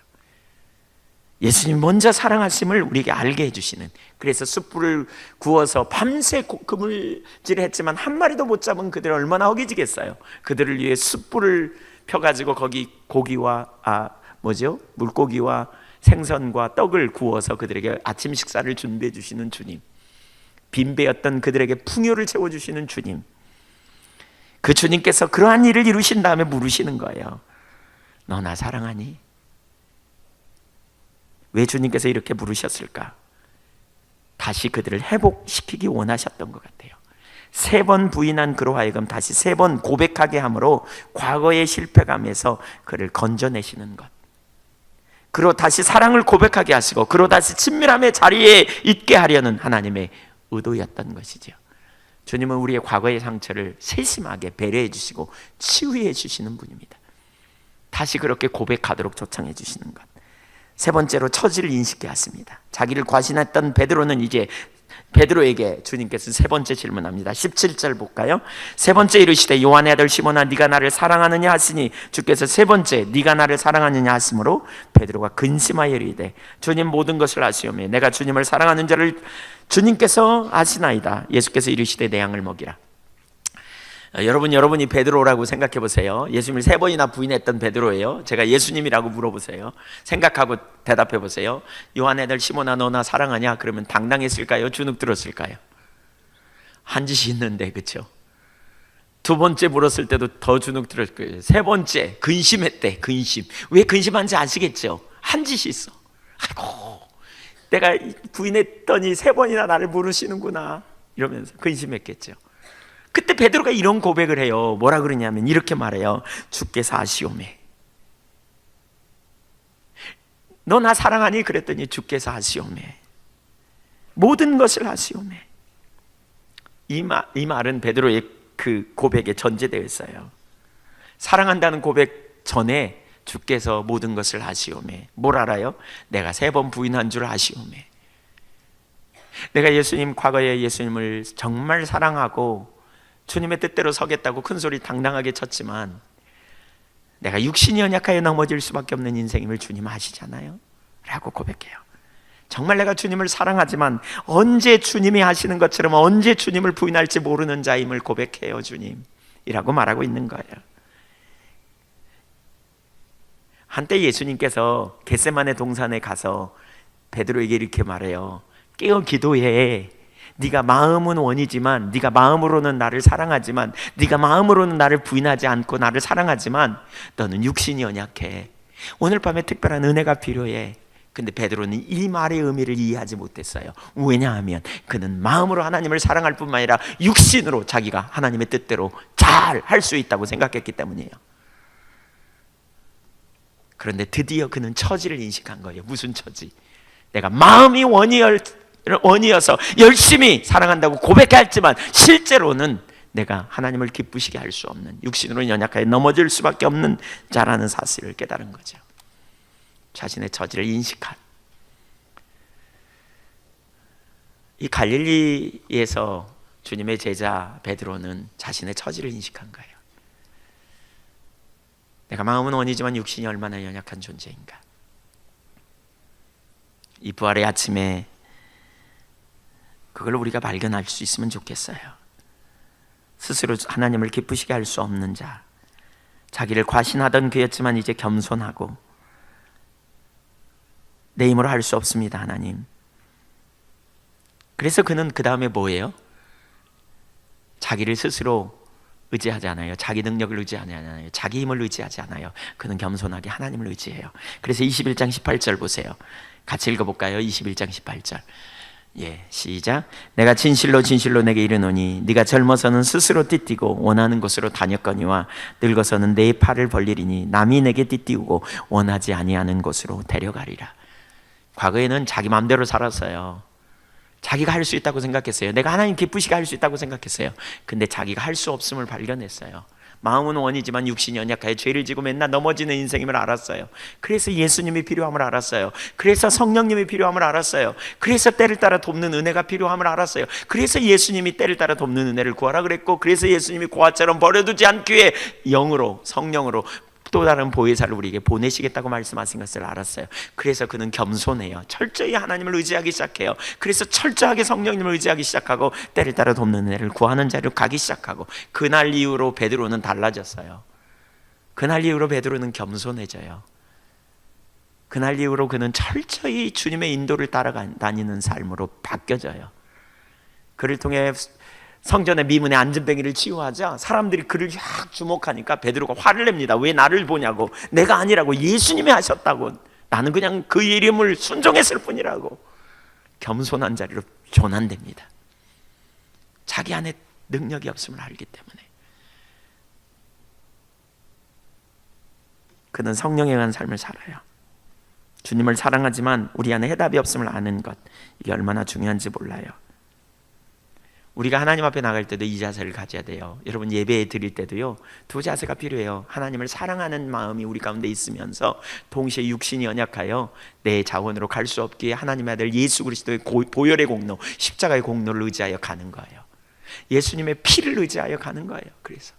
Speaker 1: 예수님 먼저 사랑하심을 우리에게 알게 해주시는, 그래서 숯불을 구워서 밤새 그물질을 했지만 한 마리도 못 잡은 그들 얼마나 허기지겠어요. 그들을 위해 숯불을 펴가지고 거기 고기와 물고기와 생선과 떡을 구워서 그들에게 아침 식사를 준비해 주시는 주님, 빈배였던 그들에게 풍요를 채워주시는 주님, 그 주님께서 그러한 일을 이루신 다음에 물으시는 거예요. 너 나 사랑하니? 왜 주님께서 이렇게 물으셨을까? 다시 그들을 회복시키기 원하셨던 것 같아요. 3번 부인한 그로 하여금 다시 3번 고백하게 함으로 과거의 실패감에서 그를 건져내시는 것, 그로 다시 사랑을 고백하게 하시고 그로 다시 친밀함의 자리에 있게 하려는 하나님의 의도였던 것이죠. 주님은 우리의 과거의 상처를 세심하게 배려해 주시고 치유해 주시는 분입니다. 다시 그렇게 고백하도록 초청해 주시는 것. 3번째로 처지를 인식해 왔습니다. 자기를 과신했던 베드로는 이제 베드로에게 주님께서 3번째 질문합니다. 17절 볼까요? 3번째 이르시되 요한의 아들 시몬아 네가 나를 사랑하느냐 하시니, 주께서 3번째 네가 나를 사랑하느냐 하심으로 베드로가 근심하여 이르되 주님 모든 것을 아시오매 내가 주님을 사랑하는 자를 주님께서 아시나이다. 예수께서 이르시되 내 양을 먹이라. 여러분이 베드로라고 생각해 보세요. 예수님을 3번이나 부인했던 베드로예요. 제가 예수님이라고 물어보세요. 생각하고 대답해 보세요. 요한의 아들 시몬아 너 나 사랑하냐? 그러면 당당했을까요? 주눅 들었을까요? 한 짓이 있는데, 그렇죠? 두 번째 물었을 때도 더 주눅 들었을 거예요. 세 번째 근심했대. 근심. 왜 근심한지 아시겠죠? 한 짓이 있어. 아이고, 내가 부인했더니 세 번이나 나를 물으시는구나 이러면서 근심했겠죠. 그때 베드로가 이런 고백을 해요. 뭐라 그러냐면 이렇게 말해요. 주께서 아시오매. 너 나 사랑하니? 그랬더니 주께서 아시오매. 모든 것을 아시오매. 이 말은 베드로의 그 고백에 전제되어 있어요. 사랑한다는 고백 전에 주께서 모든 것을 아시오매. 뭘 알아요? 내가 3번 부인한 줄 아시오매. 내가 과거에 예수님을 정말 사랑하고 주님의 뜻대로 서겠다고 큰 소리 당당하게 쳤지만 내가 육신이 연약하여 넘어질 수밖에 없는 인생임을 주님 아시잖아요 라고 고백해요. 정말 내가 주님을 사랑하지만 언제 주님이 하시는 것처럼 언제 주님을 부인할지 모르는 자임을 고백해요 주님이라고 말하고 있는 거예요. 한때 예수님께서 겟세마네 동산에 가서 베드로에게 이렇게 말해요. 깨어 기도해. 네가 마음은 원이지만, 네가 마음으로는 나를 사랑하지만, 네가 마음으로는 나를 부인하지 않고 나를 사랑하지만 너는 육신이 연약해. 오늘 밤에 특별한 은혜가 필요해. 근데 베드로는 이 말의 의미를 이해하지 못했어요. 왜냐하면 그는 마음으로 하나님을 사랑할 뿐만 아니라 육신으로 자기가 하나님의 뜻대로 잘 할 수 있다고 생각했기 때문이에요. 그런데 드디어 그는 처지를 인식한 거예요. 무슨 처지? 내가 마음이 원이어서 열심히 사랑한다고 고백했지만 실제로는 내가 하나님을 기쁘시게 할 수 없는, 육신으로 연약하게 넘어질 수밖에 없는 자라는 사실을 깨달은 거죠. 자신의 처지를 인식한. 이 갈릴리에서 주님의 제자 베드로는 자신의 처지를 인식한 거예요. 내가 마음은 원이지만 육신이 얼마나 연약한 존재인가. 이 부활의 아침에 그걸 우리가 발견할 수 있으면 좋겠어요. 스스로 하나님을 기쁘시게 할 수 없는 자, 자기를 과신하던 그였지만 이제 겸손하고 내 힘으로 할 수 없습니다 하나님. 그래서 그는 그 다음에 뭐예요? 자기를 스스로 의지하지 않아요. 자기 능력을 의지하지 않아요. 자기 힘을 의지하지 않아요. 그는 겸손하게 하나님을 의지해요. 그래서 21장 18절 보세요. 같이 읽어볼까요? 21장 18절. 예, 시작. 내가 진실로 진실로 내게 이르노니 네가 젊어서는 스스로 띠띠고 원하는 곳으로 다녔거니와 늙어서는 내 팔을 벌리리니 남이 내게 띠띠우고 원하지 아니하는 곳으로 데려가리라. 과거에는 자기 마음대로 살았어요. 자기가 할 수 있다고 생각했어요. 내가 하나님 기쁘시게 할 수 있다고 생각했어요. 근데 자기가 할 수 없음을 발견했어요. 마음은 원이지만 육신이 연약하여 죄를 지고 맨날 넘어지는 인생임을 알았어요. 그래서 예수님이 필요함을 알았어요. 그래서 성령님이 필요함을 알았어요. 그래서 때를 따라 돕는 은혜가 필요함을 알았어요. 그래서 예수님이 때를 따라 돕는 은혜를 구하라 그랬고, 그래서 예수님이 고아처럼 버려두지 않기 위해 영으로, 성령으로 또 다른 보혜사를 우리에게 보내시겠다고 말씀하신 것을 알았어요. 그래서 그는 겸손해요. 철저히 하나님을 의지하기 시작해요. 그래서 철저하게 성령님을 의지하기 시작하고 때를 따라 돕는 은혜를 구하는 자리로 가기 시작하고, 그날 이후로 베드로는 달라졌어요. 그날 이후로 베드로는 겸손해져요. 그날 이후로 그는 철저히 주님의 인도를 따라다니는 삶으로 바뀌어져요. 그를 통해 성전의 미문의 안전뱅이를 치유하자 사람들이 그를 확 주목하니까 베드로가 화를 냅니다. 왜 나를 보냐고. 내가 아니라고. 예수님이 하셨다고. 나는 그냥 그 이름을 순종했을 뿐이라고. 겸손한 자리로 전환됩니다. 자기 안에 능력이 없음을 알기 때문에. 그는 성령에 의한 삶을 살아요. 주님을 사랑하지만 우리 안에 해답이 없음을 아는 것, 이게 얼마나 중요한지 몰라요. 우리가 하나님 앞에 나갈 때도 이 자세를 가져야 돼요. 여러분 예배 드릴 때도요, 두 자세가 필요해요. 하나님을 사랑하는 마음이 우리 가운데 있으면서 동시에 육신이 연약하여 내 자원으로 갈 수 없기에 하나님의 아들 예수 그리스도의 보혈의 공로, 십자가의 공로를 의지하여 가는 거예요. 예수님의 피를 의지하여 가는 거예요. 그래서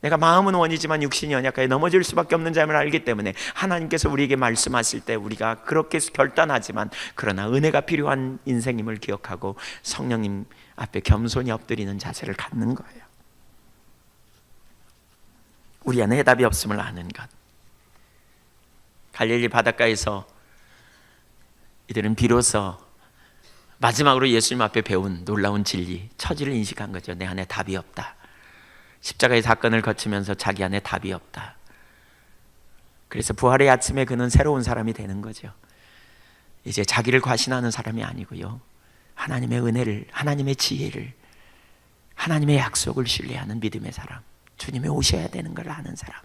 Speaker 1: 내가 마음은 원이지만 육신이 연약하여 넘어질 수밖에 없는 자임을 알기 때문에 하나님께서 우리에게 말씀하실 때 우리가 그렇게 결단하지만 그러나 은혜가 필요한 인생임을 기억하고 성령님 앞에 겸손히 엎드리는 자세를 갖는 거예요. 우리 안에 해답이 없음을 아는 것. 갈릴리 바닷가에서 이들은 비로소 마지막으로 예수님 앞에 배운 놀라운 진리, 처지를 인식한 거죠. 내 안에 답이 없다. 십자가의 사건을 거치면서 자기 안에 답이 없다. 그래서 부활의 아침에 그는 새로운 사람이 되는 거죠. 이제 자기를 과신하는 사람이 아니고요, 하나님의 은혜를, 하나님의 지혜를, 하나님의 약속을 신뢰하는 믿음의 사람, 주님이 오셔야 되는 걸 아는 사람.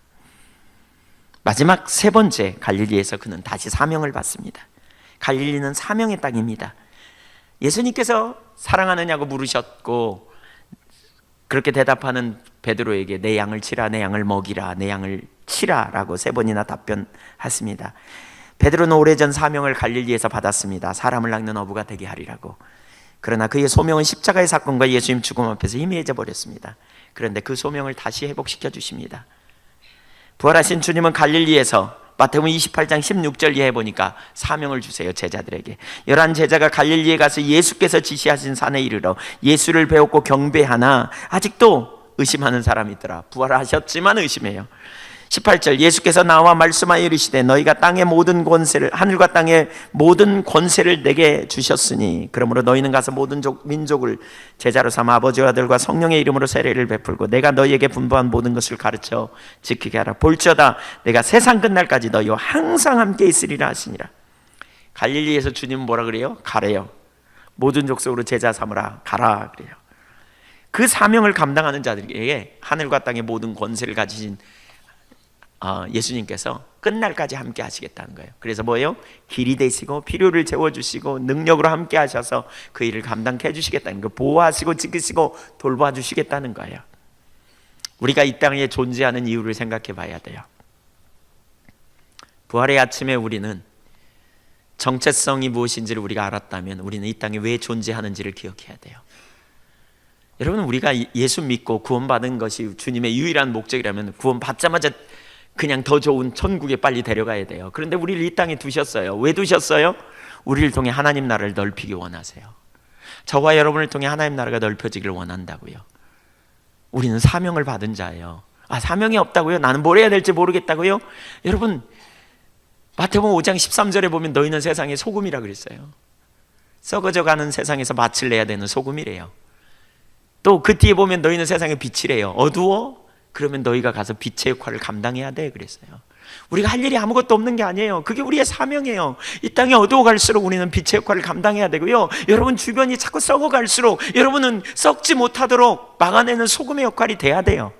Speaker 1: 마지막 세 번째, 갈릴리에서 그는 다시 사명을 받습니다. 갈릴리는 사명의 땅입니다. 예수님께서 사랑하느냐고 물으셨고, 그렇게 대답하는 베드로에게 내 양을 치라, 내 양을 먹이라, 내 양을 치라 라고 세 번이나 답변했습니다. 베드로는 오래전 사명을 갈릴리에서 받았습니다. 사람을 낚는 어부가 되게 하리라고. 그러나 그의 소명은 십자가의 사건과 예수님 죽음 앞에서 희미해져 버렸습니다. 그런데 그 소명을 다시 회복시켜 주십니다. 부활하신 주님은 갈릴리에서, 마태복음 28장 16절 이하에 보니까 사명을 주세요. 제자들에게 11 제자가 갈릴리에 가서 예수께서 지시하신 산에 이르러 예수를 배웠고 경배하나 아직도 의심하는 사람이 있더라. 부활하셨지만 의심해요. 18절, 예수께서 나와 말씀하여 이르시되 너희가 땅의 모든 권세를, 하늘과 땅의 모든 권세를 내게 주셨으니 그러므로 너희는 가서 모든 민족을 제자로 삼아 아버지와 아들과 성령의 이름으로 세례를 베풀고 내가 너희에게 분부한 모든 것을 가르쳐 지키게 하라. 볼지어다 내가 세상 끝날까지 너희와 항상 함께 있으리라 하시니라. 갈릴리에서 주님은 뭐라 그래요? 가래요. 모든 족속으로 제자 삼으라. 가라 그래요. 그 사명을 감당하는 자들에게 하늘과 땅의 모든 권세를 가지신 예수님께서 끝날까지 함께 하시겠다는 거예요. 그래서 뭐예요? 길이 되시고 필요를 채워주시고 능력으로 함께 하셔서 그 일을 감당케 해주시겠다는 거예요. 보호하시고 지키시고 돌봐주시겠다는 거예요. 우리가 이 땅에 존재하는 이유를 생각해 봐야 돼요. 부활의 아침에 우리는 정체성이 무엇인지를 우리가 알았다면 우리는 이 땅에 왜 존재하는지를 기억해야 돼요. 여러분, 우리가 예수 믿고 구원받은 것이 주님의 유일한 목적이라면 구원받자마자 그냥 더 좋은 천국에 빨리 데려가야 돼요. 그런데 우리를 이 땅에 두셨어요. 왜 두셨어요? 우리를 통해 하나님 나라를 넓히기 원하세요. 저와 여러분을 통해 하나님 나라가 넓혀지기를 원한다고요. 우리는 사명을 받은 자예요. 사명이 없다고요? 나는 뭘 해야 될지 모르겠다고요? 여러분, 마태복음 5장 13절에 보면 너희는 세상의 소금이라 그랬어요. 썩어져가는 세상에서 맛을 내야 되는 소금이래요. 또 그 뒤에 보면 너희는 세상의 빛이래요. 어두워? 그러면 너희가 가서 빛의 역할을 감당해야 돼 그랬어요. 우리가 할 일이 아무것도 없는 게 아니에요. 그게 우리의 사명이에요. 이 땅이 어두워갈수록 우리는 빛의 역할을 감당해야 되고요, 여러분 주변이 자꾸 썩어갈수록 여러분은 썩지 못하도록 막아내는 소금의 역할이 돼야 돼요.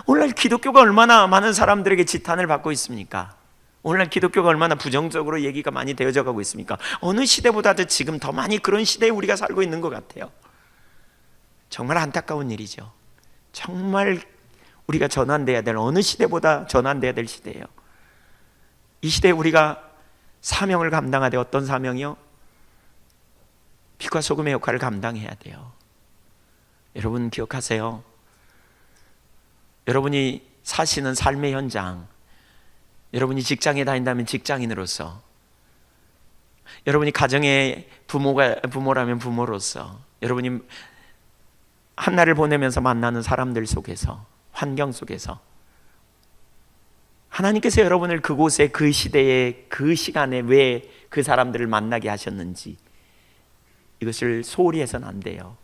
Speaker 1: 오늘날 기독교가 얼마나 많은 사람들에게 지탄을 받고 있습니까? 오늘날 기독교가 얼마나 부정적으로 얘기가 많이 되어져 가고 있습니까? 어느 시대보다도 지금 더 많이 그런 시대에 우리가 살고 있는 것 같아요. 정말 안타까운 일이죠. 정말 우리가 전환돼야 될, 어느 시대보다 전환돼야 될 시대예요. 이 시대에 우리가 사명을 감당하되, 어떤 사명이요? 빛과 소금의 역할을 감당해야 돼요. 여러분 기억하세요. 여러분이 사시는 삶의 현장, 여러분이 직장에 다닌다면 직장인으로서, 여러분이 가정의 부모라면 부모로서, 여러분이 한 날을 보내면서 만나는 사람들 속에서, 환경 속에서 하나님께서 여러분을 그곳에, 그 시대에, 그 시간에 왜 그 사람들을 만나게 하셨는지 이것을 소홀히 해서는 안 돼요.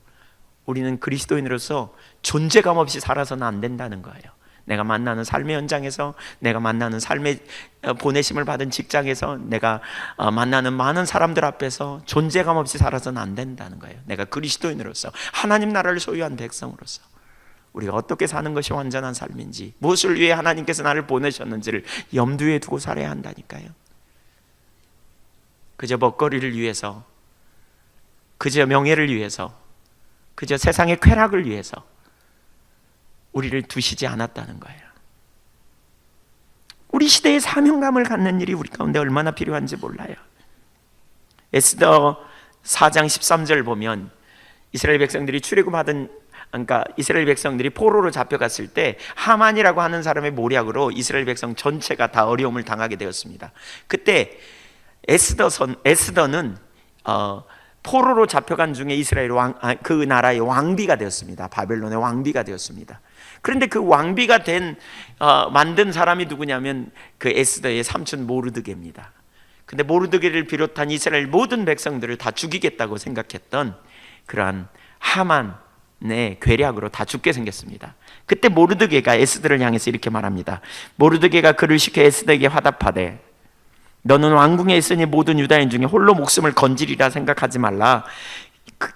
Speaker 1: 우리는 그리스도인으로서 존재감 없이 살아서는 안 된다는 거예요. 내가 만나는 삶의 현장에서, 내가 만나는 삶의 보내심을 받은 직장에서, 내가 만나는 많은 사람들 앞에서 존재감 없이 살아서는 안 된다는 거예요. 내가 그리스도인으로서, 하나님 나라를 소유한 백성으로서 우리가 어떻게 사는 것이 완전한 삶인지, 무엇을 위해 하나님께서 나를 보내셨는지를 염두에 두고 살아야 한다니까요. 그저 먹거리를 위해서, 그저 명예를 위해서, 그저 세상의 쾌락을 위해서 우리를 두시지 않았다는 거예요. 우리 시대의 사명감을 갖는 일이 우리 가운데 얼마나 필요한지 몰라요. 에스더 4장 13절 보면 이스라엘 백성들이 출애굽하던, 그러니까 이스라엘 백성들이 포로로 잡혀갔을 때 하만이라고 하는 사람의 모략으로 이스라엘 백성 전체가 다 어려움을 당하게 되었습니다. 그때 에스더는 포로로 잡혀간 중에 이스라엘 그 나라의 왕비가 되었습니다. 바벨론의 왕비가 되었습니다. 그런데 그 왕비가 만든 사람이 누구냐면 그 에스더의 삼촌 모르드게입니다. 근데 모르드게를 비롯한 이스라엘 모든 백성들을 다 죽이겠다고 생각했던 그러한 하만, 괴략으로 다 죽게 생겼습니다. 그때 모르드게가 에스더를 향해서 이렇게 말합니다. 모르드게가 그를 시켜 에스더에게 화답하되 너는 왕궁에 있으니 모든 유다인 중에 홀로 목숨을 건지리라 생각하지 말라.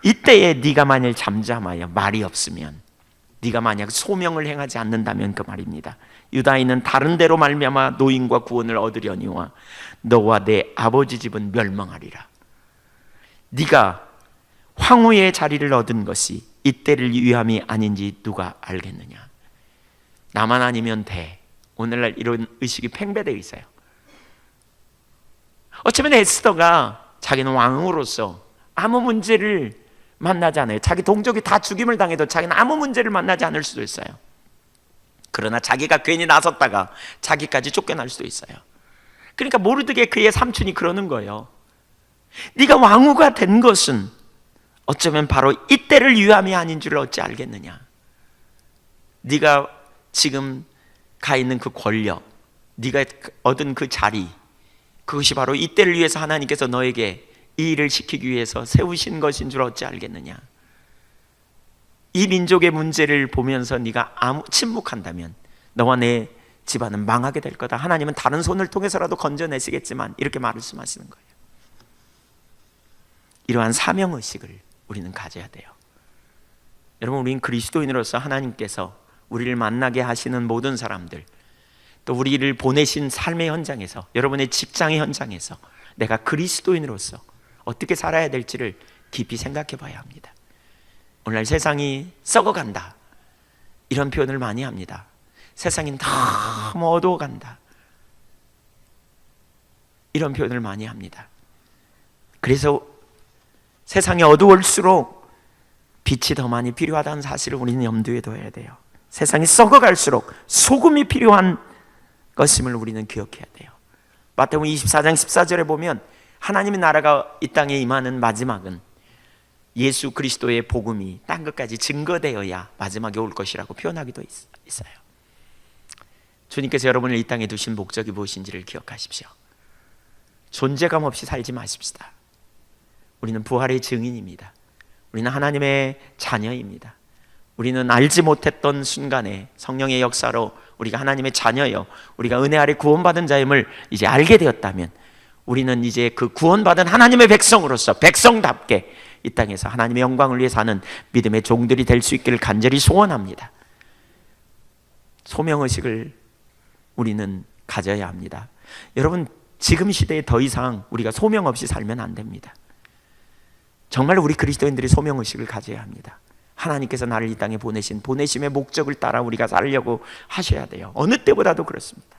Speaker 1: 이때에 네가 만일 잠잠하여 말이 없으면, 네가 만약 소명을 행하지 않는다면 그 말입니다. 유다인은 다른 데로 말미암아 노임과 구원을 얻으려니와 너와 내 아버지 집은 멸망하리라. 네가 황후의 자리를 얻은 것이 이때를 위함이 아닌지 누가 알겠느냐. 나만 아니면 돼. 오늘날 이런 의식이 팽배되어 있어요. 어쩌면 에스더가 자기는 왕으로서 아무 문제를 만나지 않아요. 자기 동족이 다 죽임을 당해도 자기는 아무 문제를 만나지 않을 수도 있어요. 그러나 자기가 괜히 나섰다가 자기까지 쫓겨날 수도 있어요. 그러니까 모르드게 그의 삼촌이 그러는 거예요. 네가 왕후가 된 것은 어쩌면 바로 이때를 위함이 아닌 줄 어찌 알겠느냐. 네가 지금 가 있는 그 권력, 네가 얻은 그 자리, 그것이 바로 이때를 위해서 하나님께서 너에게 이 일을 시키기 위해서 세우신 것인 줄 어찌 알겠느냐. 이 민족의 문제를 보면서 네가 침묵한다면 너와 내 집안은 망하게 될 거다. 하나님은 다른 손을 통해서라도 건져내시겠지만 이렇게 말씀하시는 거예요. 이러한 사명의식을 우리는 가져야 돼요. 여러분, 우리는 그리스도인으로서 하나님께서 우리를 만나게 하시는 모든 사람들, 또 우리를 보내신 삶의 현장에서, 여러분의 직장의 현장에서 내가 그리스도인으로서 어떻게 살아야 될지를 깊이 생각해 봐야 합니다. 오늘날 세상이 썩어간다, 이런 표현을 많이 합니다. 세상이 너무 어두워간다, 이런 표현을 많이 합니다. 그래서 세상이 어두울수록 빛이 더 많이 필요하다는 사실을 우리는 염두에 둬야 돼요. 세상이 썩어갈수록 소금이 필요한 것임을 우리는 기억해야 돼요. 마태복음 24장 14절에 보면 하나님의 나라가 이 땅에 임하는 마지막은 예수 그리스도의 복음이 땅 끝까지 증거되어야 마지막에 올 것이라고 표현하기도 있어요. 주님께서 여러분을 이 땅에 두신 목적이 무엇인지를 기억하십시오. 존재감 없이 살지 마십시다. 우리는 부활의 증인입니다. 우리는 하나님의 자녀입니다. 우리는 알지 못했던 순간에 성령의 역사로 우리가 하나님의 자녀요, 우리가 은혜 아래 구원받은 자임을 이제 알게 되었다면 우리는 이제 그 구원받은 하나님의 백성으로서 백성답게 이 땅에서 하나님의 영광을 위해 사는 믿음의 종들이 될 수 있기를 간절히 소원합니다. 소명의식을 우리는 가져야 합니다. 여러분, 지금 시대에 더 이상 우리가 소명 없이 살면 안 됩니다. 정말 우리 그리스도인들이 소명의식을 가져야 합니다. 하나님께서 나를 이 땅에 보내신 보내심의 목적을 따라 우리가 살려고 하셔야 돼요. 어느 때보다도 그렇습니다.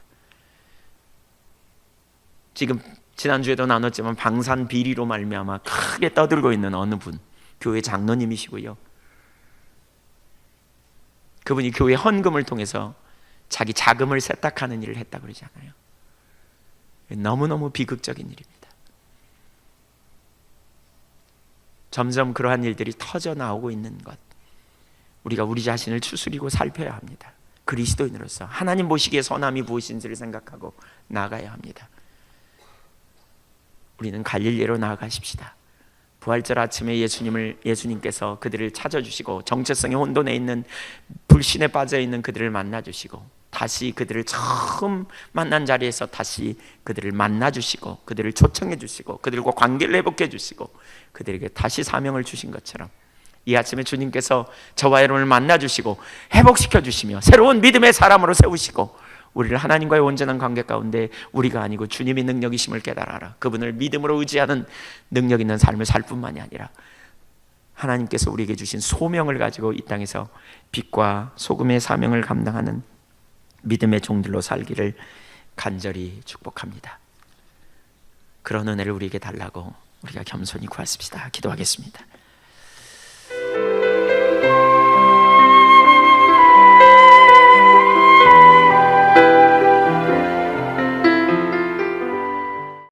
Speaker 1: 지금 지난주에도 나눴지만 방산 비리로 말미암아 크게 떠들고 있는 어느 분, 교회 장로님이시고요, 그분이 교회 헌금을 통해서 자기 자금을 세탁하는 일을 했다고 그러잖아요. 너무너무 비극적인 일입니다. 점점 그러한 일들이 터져 나오고 있는 것, 우리가 우리 자신을 추스리고 살펴야 합니다. 그리스도인으로서 하나님 보시기에 선함이 무엇인지를 생각하고 나아가야 합니다. 우리는 갈릴리로 나아가십시다. 부활절 아침에 예수님께서 그들을 찾아주시고 정체성의 혼돈에 있는, 불신에 빠져있는 그들을 만나주시고 다시 그들을 처음 만난 자리에서 다시 그들을 만나주시고 그들을 초청해 주시고 그들과 관계를 회복해 주시고 그들에게 다시 사명을 주신 것처럼 이 아침에 주님께서 저와 여러분을 만나주시고 회복시켜 주시며 새로운 믿음의 사람으로 세우시고 우리를 하나님과의 온전한 관계 가운데 우리가 아니고 주님의 능력이심을 깨달아라. 그분을 믿음으로 의지하는 능력 있는 삶을 살 뿐만이 아니라 하나님께서 우리에게 주신 소명을 가지고 이 땅에서 빛과 소금의 사명을 감당하는 믿음의 종들로 살기를 간절히 축복합니다. 그런 은혜를 우리에게 달라고 우리가 겸손히 구하십시다. 기도하겠습니다.